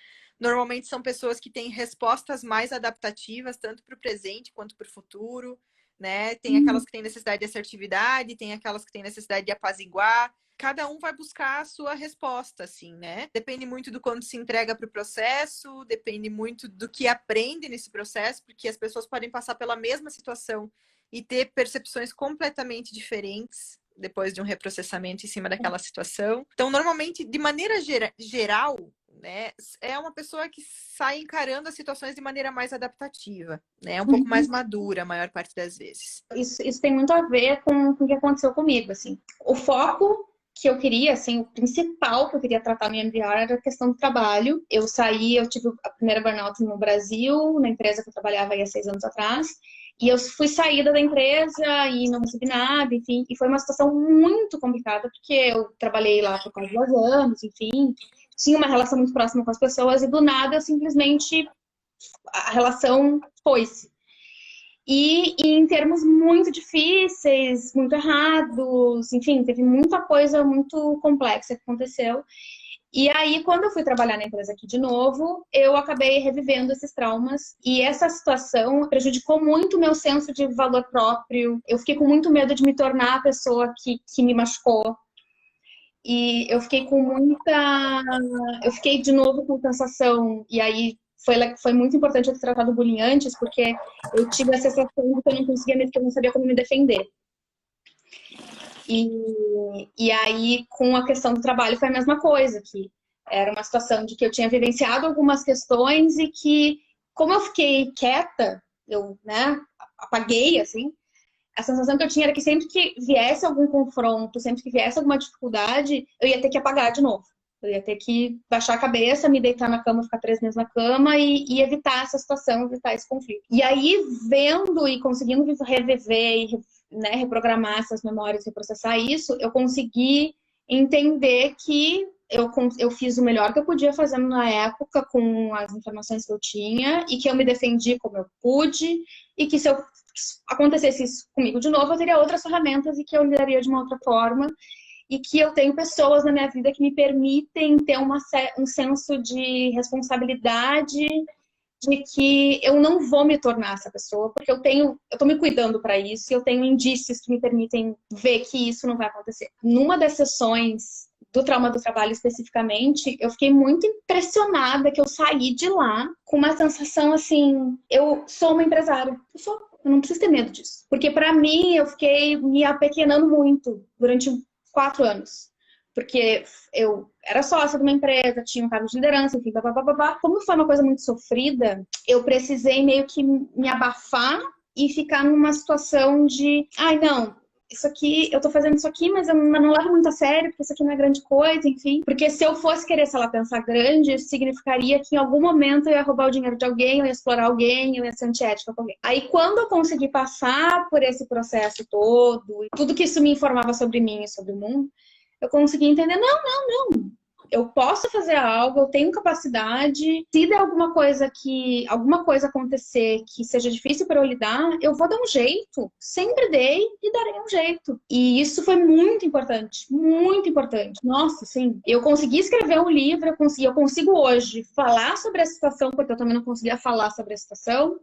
Normalmente são pessoas que têm respostas mais adaptativas, tanto para o presente quanto para o futuro. Né? Tem aquelas que têm necessidade de assertividade, tem aquelas que têm necessidade de apaziguar. Cada um vai buscar a sua resposta, assim, né? Depende muito do quanto se entrega para o processo, depende muito do que aprende nesse processo, porque as pessoas podem passar pela mesma situação e ter percepções completamente diferentes depois de um reprocessamento em cima daquela situação. Então, normalmente, de maneira geral, né, é uma pessoa que sai encarando as situações de maneira mais adaptativa, né? Um pouco mais madura, a maior parte das vezes. Isso tem muito a ver com o que aconteceu comigo, assim. O foco que eu queria, assim, o principal que eu queria tratar no MDR era a questão do trabalho. Eu saí, eu tive a primeira burnout no Brasil, na empresa que eu trabalhava aí há 6 anos atrás, e eu fui saída da empresa e não recebi nada, enfim, e foi uma situação muito complicada, porque eu trabalhei lá por quase 2 anos, enfim, tinha uma relação muito próxima com as pessoas, e do nada, simplesmente, a relação foi-se. E em termos muito difíceis, muito errados, enfim, teve muita coisa muito complexa que aconteceu. E aí, quando eu fui trabalhar na empresa aqui de novo, eu acabei revivendo esses traumas. E essa situação prejudicou muito o meu senso de valor próprio. Eu fiquei com muito medo de me tornar a pessoa que me machucou. E eu fiquei com muita. Eu fiquei de novo com sensação. E aí foi muito importante eu ter tratado o bullying antes, porque eu tive a sensação de que eu não conseguia, que eu não sabia como me defender. E aí, com a questão do trabalho, foi a mesma coisa, que era uma situação de que eu tinha vivenciado algumas questões e que, como eu fiquei quieta, eu, né, apaguei, assim, a sensação que eu tinha era que sempre que viesse algum confronto, sempre que viesse alguma dificuldade, eu ia ter que apagar de novo. Eu ia ter que baixar a cabeça, me deitar na cama, ficar 3 meses na cama e evitar essa situação, evitar esse conflito. E aí, vendo e conseguindo reviver e, né, reprogramar essas memórias, reprocessar isso, eu consegui entender que eu fiz o melhor que eu podia fazer na época com as informações que eu tinha e que eu me defendi como eu pude e que se eu acontecesse isso comigo de novo, eu teria outras ferramentas e que eu lidaria de uma outra forma e que eu tenho pessoas na minha vida que me permitem ter um senso de responsabilidade de que eu não vou me tornar essa pessoa, porque eu tô me cuidando para isso e eu tenho indícios que me permitem ver que isso não vai acontecer. Numa das sessões do trauma do trabalho especificamente, eu fiquei muito impressionada que eu saí de lá com uma sensação assim, eu sou uma empresária, eu não preciso ter medo disso. Porque para mim, eu fiquei me apequenando muito durante 4 anos. Porque eu era sócia de uma empresa, tinha um cargo de liderança, enfim, babá. Como foi uma coisa muito sofrida, eu precisei meio que me abafar e ficar numa situação de, ai, não, isso aqui, eu tô fazendo isso aqui, mas eu não levo muito a sério, porque isso aqui não é grande coisa, enfim. Porque se eu fosse querer, sei lá, pensar grande, isso significaria que em algum momento eu ia roubar o dinheiro de alguém, eu ia explorar alguém, eu ia ser antiética com alguém. Aí quando eu consegui passar por esse processo todo, e tudo que isso me informava sobre mim e sobre o mundo, eu consegui entender, não. Eu posso fazer algo, eu tenho capacidade. Se der alguma coisa acontecer que seja difícil para eu lidar, eu vou dar um jeito. Sempre dei e darei um jeito. E isso foi muito importante, muito importante. Nossa, sim. Eu consegui escrever um livro, eu consigo hoje falar sobre a situação, porque eu também não conseguia falar sobre a situação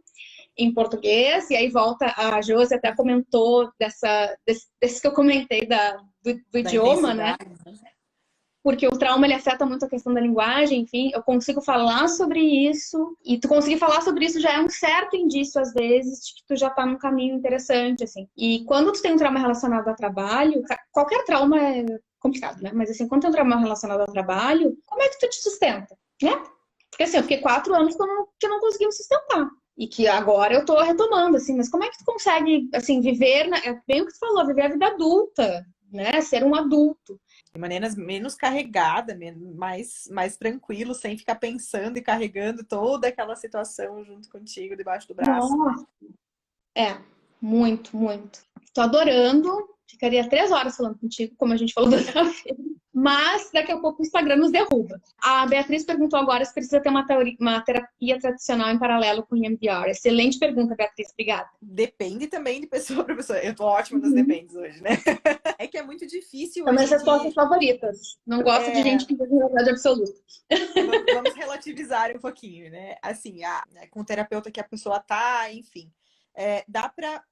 em português, e aí volta, a Josi até comentou desse que eu comentei do idioma, né? Porque o trauma ele afeta muito a questão da linguagem, enfim, eu consigo falar sobre isso, e tu conseguir falar sobre isso já é um certo indício, às vezes, de que tu já tá num caminho interessante, assim. E quando tu tem um trauma relacionado ao trabalho, qualquer trauma é complicado, né? Mas assim, quando tem um trauma relacionado ao trabalho, como é que tu te sustenta, né? Porque assim, eu fiquei 4 anos que eu não consegui me sustentar. E que agora eu tô retomando, assim, mas como é que tu consegue, assim, viver, é bem o que tu falou, viver a vida adulta, né? Ser um adulto. De maneira menos carregada, mais tranquilo, sem ficar pensando e carregando toda aquela situação junto contigo, debaixo do braço. Nossa. É, muito, muito. Tô adorando. Ficaria 3 horas falando contigo, como a gente falou da outra vez. Mas daqui a pouco o Instagram nos derruba. A Beatriz perguntou agora se precisa ter uma terapia tradicional em paralelo com o EMDR. Excelente pergunta, Beatriz. Obrigada. Depende também de pessoa para pessoa. Eu tô ótima nos dependes hoje, né? É que é muito difícil. São minhas respostas favoritas. Não gosto de gente que tem verdade absoluta. Vamos relativizar um pouquinho, né? Assim, com o terapeuta que a pessoa tá, enfim. Dá para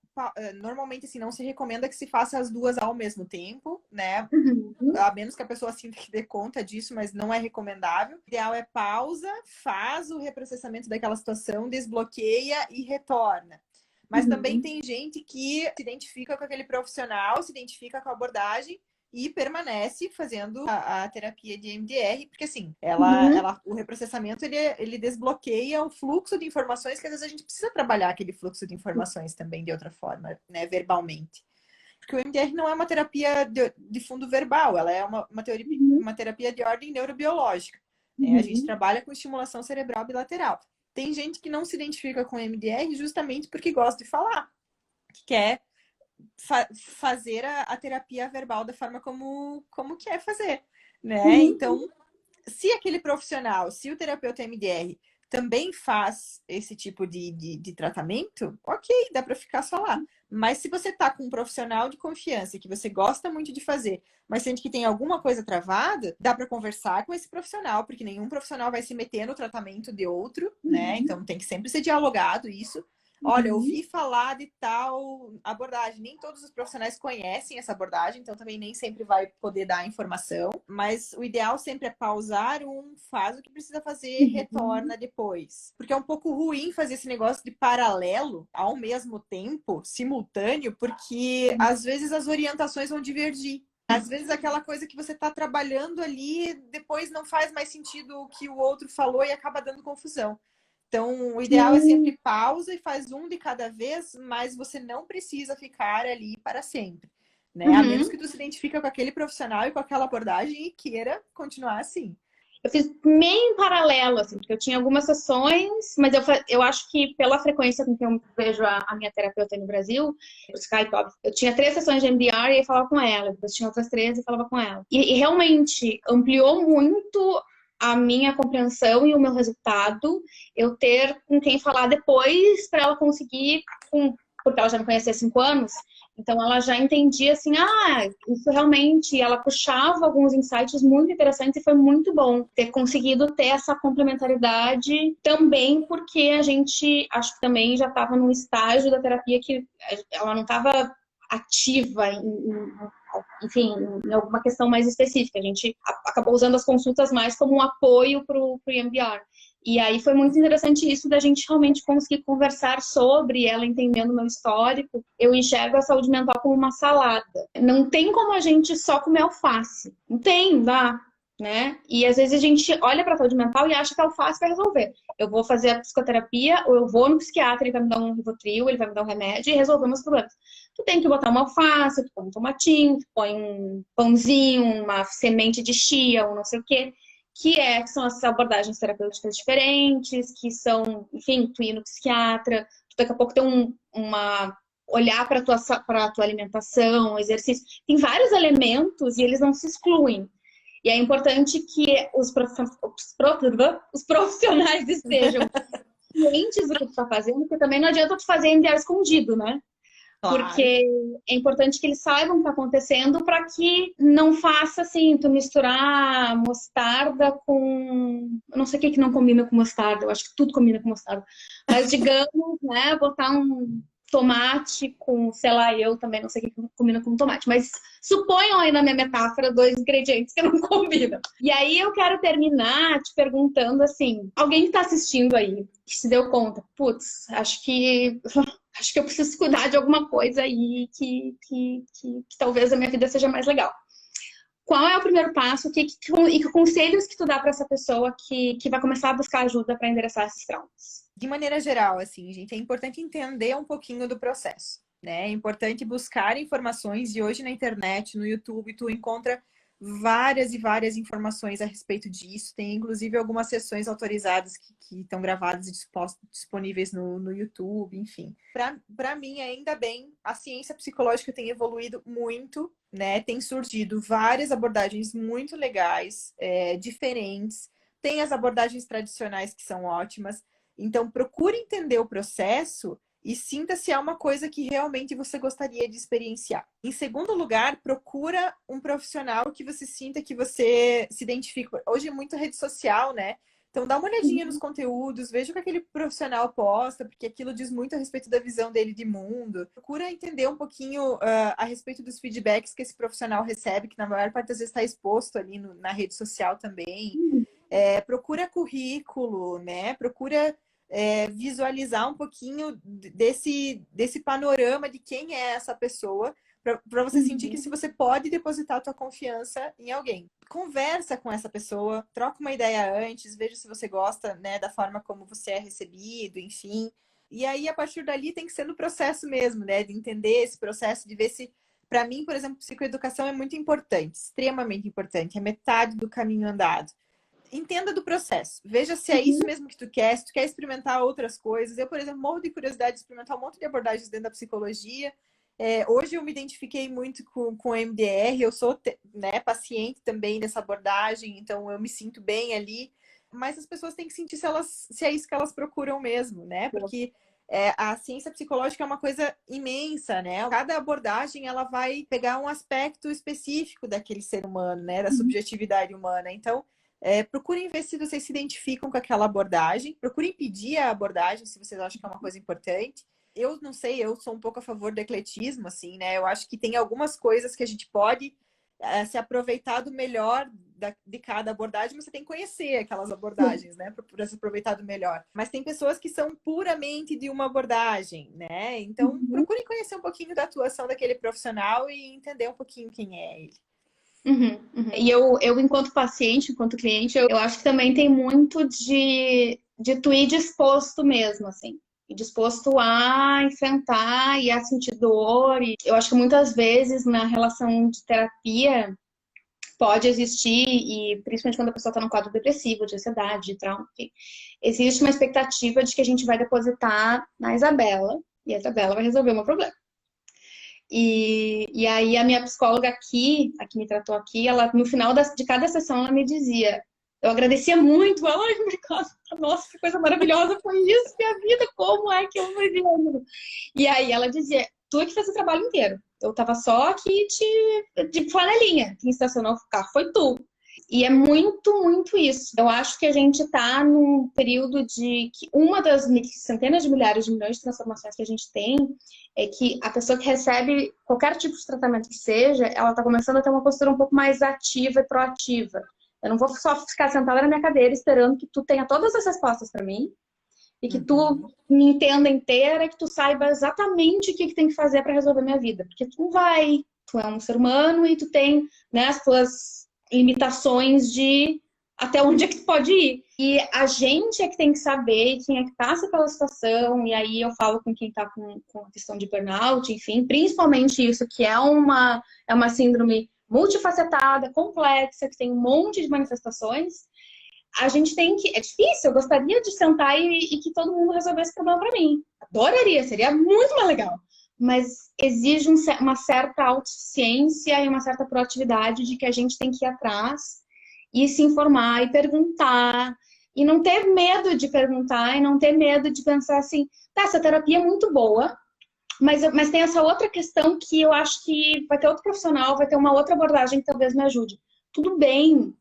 normalmente assim não se recomenda que se faça as duas ao mesmo tempo, né? A menos que a pessoa sinta que dê conta disso, mas não é recomendável. O ideal é pausa, faz o reprocessamento daquela situação, desbloqueia e retorna. Mas também tem gente que se identifica com aquele profissional, se identifica com a abordagem e permanece fazendo a terapia de EMDR, porque assim, o reprocessamento ele desbloqueia o fluxo de informações, que às vezes a gente precisa trabalhar aquele fluxo de informações também de outra forma, né, verbalmente. Porque o MDR não é uma terapia de fundo verbal, ela é uma terapia de ordem neurobiológica. Né? A gente trabalha com estimulação cerebral bilateral. Tem gente que não se identifica com MDR justamente porque gosta de falar, que quer fazer a terapia verbal da forma como quer fazer, né? Então, se aquele profissional, se o terapeuta MDR também faz esse tipo de tratamento, ok, dá para ficar só lá. Mas se você tá com um profissional de confiança que você gosta muito de fazer, mas sente que tem alguma coisa travada, dá para conversar com esse profissional, porque nenhum profissional vai se meter no tratamento de outro, né? Então tem que sempre ser dialogado isso. Olha, eu ouvi falar de tal abordagem. Nem todos os profissionais conhecem essa abordagem, então também nem sempre vai poder dar informação. Mas o ideal sempre é pausar faz o que precisa fazer, retorna depois. Porque é um pouco ruim fazer esse negócio de paralelo ao mesmo tempo, simultâneo, porque às vezes as orientações vão divergir. Às vezes aquela coisa que você está trabalhando ali, depois não faz mais sentido o que o outro falou e acaba dando confusão. Então, o ideal é sempre pausa e faz um de cada vez, mas você não precisa ficar ali para sempre, né? A menos que tu se identifique com aquele profissional e com aquela abordagem e queira continuar assim. Eu fiz meio em paralelo, assim, porque eu tinha algumas sessões, mas eu acho que pela frequência com que eu vejo a minha terapeuta no Brasil, o Skype, óbvio, eu tinha 3 sessões de MDR e aí falava com ela, depois tinha outras 3 e falava com ela. E realmente ampliou muito a minha compreensão e o meu resultado, eu ter com quem falar depois para ela conseguir, porque ela já me conhecia há 5 anos, então ela já entendia assim, isso realmente, ela puxava alguns insights muito interessantes e foi muito bom ter conseguido ter essa complementaridade também, porque a gente, acho que também já estava num estágio da terapia que ela não estava ativa enfim, em alguma questão mais específica. A gente acabou usando as consultas mais como um apoio para o EMDR. E aí foi muito interessante isso da gente realmente conseguir conversar sobre ela entendendo o meu histórico. Eu enxergo a saúde mental como uma salada. Não tem como a gente só comer alface. Não tem, dá. Né? E às vezes a gente olha para a saúde mental e acha que a alface vai resolver. Eu vou fazer a psicoterapia ou eu vou no psiquiatra, ele vai me dar um Rivotril, ele vai me dar um remédio e resolver meus problemas. Tu tem que botar uma alface, tu põe um tomatinho, tu põe um pãozinho, uma semente de chia, ou não sei o quê, que são essas abordagens terapêuticas diferentes, que são, enfim, tu ir no psiquiatra, tu daqui a pouco tem olhar para a tua alimentação, exercício. Tem vários elementos e eles não se excluem. E é importante que os profissionais estejam cientes do que tu está fazendo, porque também não adianta tu fazer MDR escondido, né? Claro. Porque é importante que eles saibam o que está acontecendo para que não faça assim, tu misturar mostarda com... Eu não sei o que não combina com mostarda, eu acho que tudo combina com mostarda. Mas digamos, né, botar um tomate com, sei lá, eu também não sei o que combina com tomate, mas suponham aí na minha metáfora 2 ingredientes que não combinam. E aí eu quero terminar te perguntando assim, alguém que está assistindo aí, que se deu conta, putz, acho que eu preciso cuidar de alguma coisa aí que talvez a minha vida seja mais legal. Qual é o primeiro passo e que conselhos que tu dá para essa pessoa que vai começar a buscar ajuda para endereçar esses traumas? De maneira geral, assim, gente, é importante entender um pouquinho do processo, né? É importante buscar informações e hoje na internet, no YouTube, tu encontra várias e várias informações a respeito disso. Tem inclusive algumas sessões autorizadas que estão gravadas e disponíveis no YouTube, enfim. Para mim, ainda bem, a ciência psicológica tem evoluído muito, né? Tem surgido várias abordagens muito legais, diferentes. Tem as abordagens tradicionais que são ótimas. Então, procure entender o processo e sinta se é uma coisa que realmente você gostaria de experienciar. Em segundo lugar, procura um profissional que você sinta que você se identifica. Hoje é muito rede social, né? Então, dá uma olhadinha nos conteúdos, veja o que aquele profissional posta, porque aquilo diz muito a respeito da visão dele de mundo. Procura entender um pouquinho a respeito dos feedbacks que esse profissional recebe, que na maior parte das vezes está exposto ali na rede social também. Procura currículo, né? Procura visualizar um pouquinho desse panorama de quem é essa pessoa, para você sentir que se você pode depositar a tua confiança em alguém. Conversa com essa pessoa, troca uma ideia antes, veja se você gosta, né, da forma como você é recebido, enfim. E aí, a partir dali, tem que ser no processo mesmo, né? De entender esse processo, de ver se Para mim, por exemplo, psicoeducação é muito importante, extremamente importante, é metade do caminho andado. Entenda do processo, veja se é isso mesmo que tu quer, se tu quer experimentar outras coisas. Eu, por exemplo, morro de curiosidade de experimentar um monte de abordagens dentro da psicologia. Hoje eu me identifiquei muito com MDR, eu sou, né, paciente também dessa abordagem, então eu me sinto bem ali. Mas as pessoas têm que sentir se é isso que elas procuram mesmo, né? Porque a ciência psicológica é uma coisa imensa, né? Cada abordagem ela vai pegar um aspecto específico daquele ser humano, né? Da subjetividade humana. Então, procurem ver se vocês se identificam com aquela abordagem. Procurem pedir a abordagem se vocês acham que é uma coisa importante. Eu não sei, eu sou um pouco a favor do ecletismo, assim, né? Eu acho que tem algumas coisas que a gente pode se aproveitar do melhor de cada abordagem, mas você tem que conhecer aquelas abordagens, né? Para se aproveitar do melhor. Mas tem pessoas que são puramente de uma abordagem, né? Então, procure conhecer um pouquinho da atuação daquele profissional e entender um pouquinho quem é ele. E eu, enquanto paciente, enquanto cliente, eu acho que também tem muito de tu ir disposto mesmo, assim. E disposto a enfrentar e a sentir dor. E eu acho que muitas vezes na relação de terapia pode existir, e principalmente quando a pessoa está num quadro depressivo, de ansiedade, de trauma, enfim, existe uma expectativa de que a gente vai depositar na Isabela e a Isabela vai resolver o meu problema. E aí a minha psicóloga aqui, a que me tratou aqui, ela no final de cada sessão ela me dizia, eu agradecia muito, ela, ai, nossa, que coisa maravilhosa foi isso, minha vida, como é que eu fui vivendo? E aí ela dizia, tu é que fez o trabalho inteiro, eu tava só aqui de flanelinha, quem estacionou o carro foi tu. E é muito, muito isso. Eu acho que a gente está num período de que uma das centenas de milhares de milhões de transformações que a gente tem é que a pessoa que recebe qualquer tipo de tratamento que seja, ela está começando a ter uma postura um pouco mais ativa e proativa. Eu não vou só ficar sentada na minha cadeira esperando que tu tenha todas as respostas para mim e que tu me entenda inteira, que tu saiba exatamente o que tem que fazer para resolver minha vida. Porque tu não vai, tu é um ser humano e tu tem, né, as tuas limitações de até onde é que tu pode ir. E a gente é que tem que saber quem é que passa pela situação, e aí eu falo com quem tá com a questão de burnout, enfim, principalmente isso, que é uma síndrome multifacetada, complexa, que tem um monte de manifestações. A gente tem que... É difícil, eu gostaria de sentar e que todo mundo resolvesse o problema para mim. Adoraria, seria muito mais legal. Mas exige uma certa autociência e uma certa proatividade de que a gente tem que ir atrás e se informar e perguntar. E não ter medo de perguntar e não ter medo de pensar assim, tá, essa terapia é muito boa, mas tem essa outra questão que eu acho que vai ter outro profissional, vai ter uma outra abordagem que talvez me ajude. Tudo bem,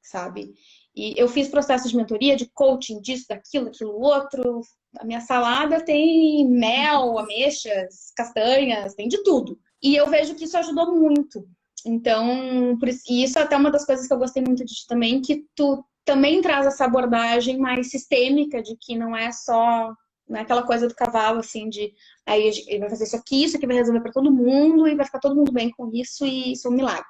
sabe? E eu fiz processo de mentoria, de coaching, disso, daquilo, aquilo outro. A minha salada tem mel, ameixas, castanhas, tem de tudo. E eu vejo que isso ajudou muito. Então, e isso é até uma das coisas que eu gostei muito de ti também, que tu também traz essa abordagem mais sistêmica, de que não é só, não é aquela coisa do cavalo, assim, de aí ele vai fazer isso aqui vai resolver para todo mundo, e vai ficar todo mundo bem com isso, e isso é um milagre.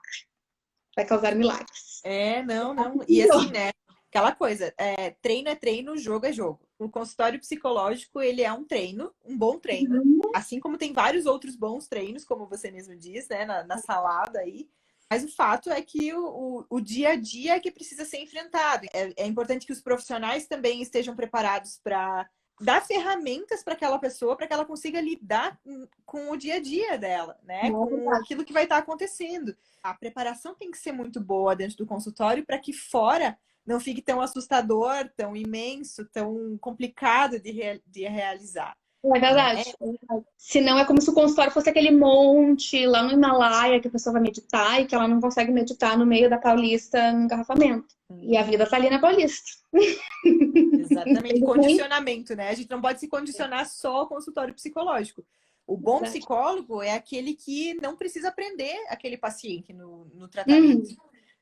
Vai causar milagres. Não. E assim, né? Aquela coisa, treino é treino, jogo é jogo. O consultório psicológico, ele é um treino, um bom treino. Assim como tem vários outros bons treinos, como você mesmo diz, né? Na salada aí. Mas o fato é que o dia a dia é que precisa ser enfrentado. É importante que os profissionais também estejam preparados para dar ferramentas para aquela pessoa, para que ela consiga lidar com o dia a dia dela, né? Com aquilo que vai estar acontecendo. A preparação tem que ser muito boa dentro do consultório para que fora não fique tão assustador, tão imenso, tão complicado de realizar. É verdade. Senão é como se o consultório fosse aquele monte lá no Himalaia que a pessoa vai meditar e que ela não consegue meditar no meio da Paulista no engarrafamento. E a vida tá ali na Paulista. Exatamente. Condicionamento, né? A gente não pode se condicionar só ao consultório psicológico. O bom psicólogo é aquele que não precisa prender aquele paciente no tratamento.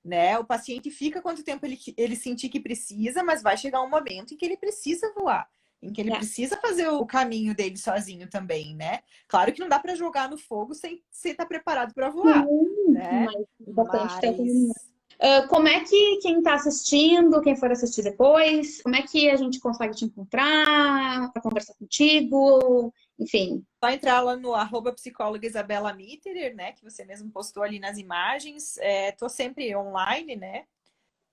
Né? O paciente fica quanto tempo ele sentir que precisa, mas vai chegar um momento em que ele precisa voar, em que ele precisa fazer o caminho dele sozinho também, né? Claro que não dá para jogar no fogo sem você estar preparado para voar, né? Como é que quem está assistindo, quem for assistir depois, como é que a gente consegue te encontrar, para conversar contigo? enfim. Só entrar lá no @psicóloga Isabela Mitterer, né? Que você mesmo postou ali nas imagens. Tô sempre online, né?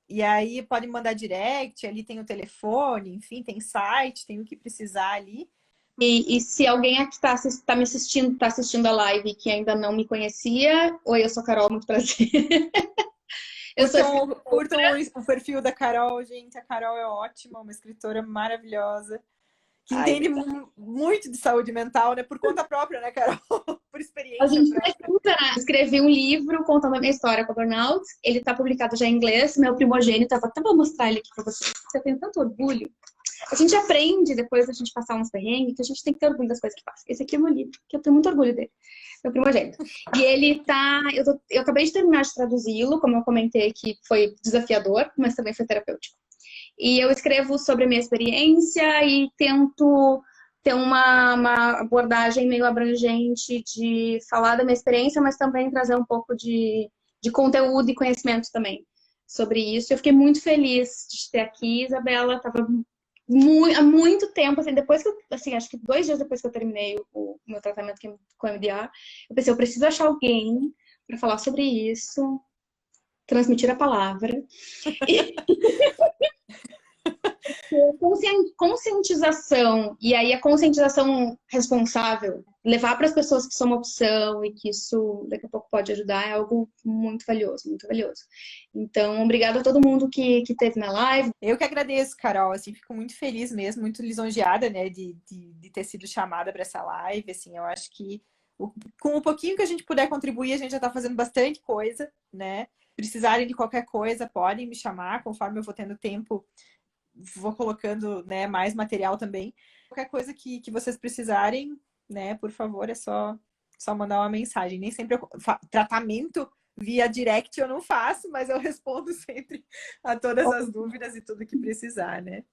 E aí pode mandar direct, ali tem o telefone, enfim, tem site, tem o que precisar ali. E se alguém aqui tá me assistindo, tá assistindo a live que ainda não me conhecia, oi, eu sou a Carol, muito prazer. Eu sou Curtam o perfil da Carol, gente. A Carol é ótima, uma escritora maravilhosa, que entende muito de saúde mental, né? Por conta própria, né, Carol? Por a experiência gente própria. precisa, né? Escrevi um livro contando a minha história com a burnout. Ele tá publicado já em inglês, meu primogênito. Até vou mostrar ele aqui pra vocês. Você tem tanto orgulho. A gente aprende, depois da gente passar uns perrengues, que a gente tem que ter orgulho das coisas que faz. Esse aqui é o meu livro, que eu tenho muito orgulho dele. Meu primogênito. E ele tá. Eu acabei de terminar de traduzi-lo, como eu comentei, que foi desafiador, mas também foi terapêutico. E eu escrevo sobre a minha experiência e tento ter uma abordagem meio abrangente de falar da minha experiência, mas também trazer um pouco de conteúdo e conhecimento também sobre isso. Eu fiquei muito feliz de ter aqui, Isabela. Tava há muito tempo, assim, depois que eu, assim, acho que 2 dias depois que eu terminei o meu tratamento com MDA, eu pensei, eu preciso achar alguém para falar sobre isso, transmitir a palavra. Conscientização, e aí a conscientização responsável, levar para as pessoas que são uma opção e que isso daqui a pouco pode ajudar, é algo muito valioso, muito valioso. Então, obrigada a todo mundo que teve na live. Eu que agradeço, Carol, assim, fico muito feliz mesmo, muito lisonjeada, né, de ter sido chamada para essa live, assim, eu acho que com o pouquinho que a gente puder contribuir, a gente já está fazendo bastante coisa, né, precisarem de qualquer coisa, podem me chamar, conforme eu vou tendo tempo, vou colocando, né, mais material também. Qualquer coisa que vocês precisarem, né, por favor, é só mandar uma mensagem. Nem sempre tratamento via direct eu não faço, mas eu respondo sempre a todas as dúvidas e tudo que precisar, né?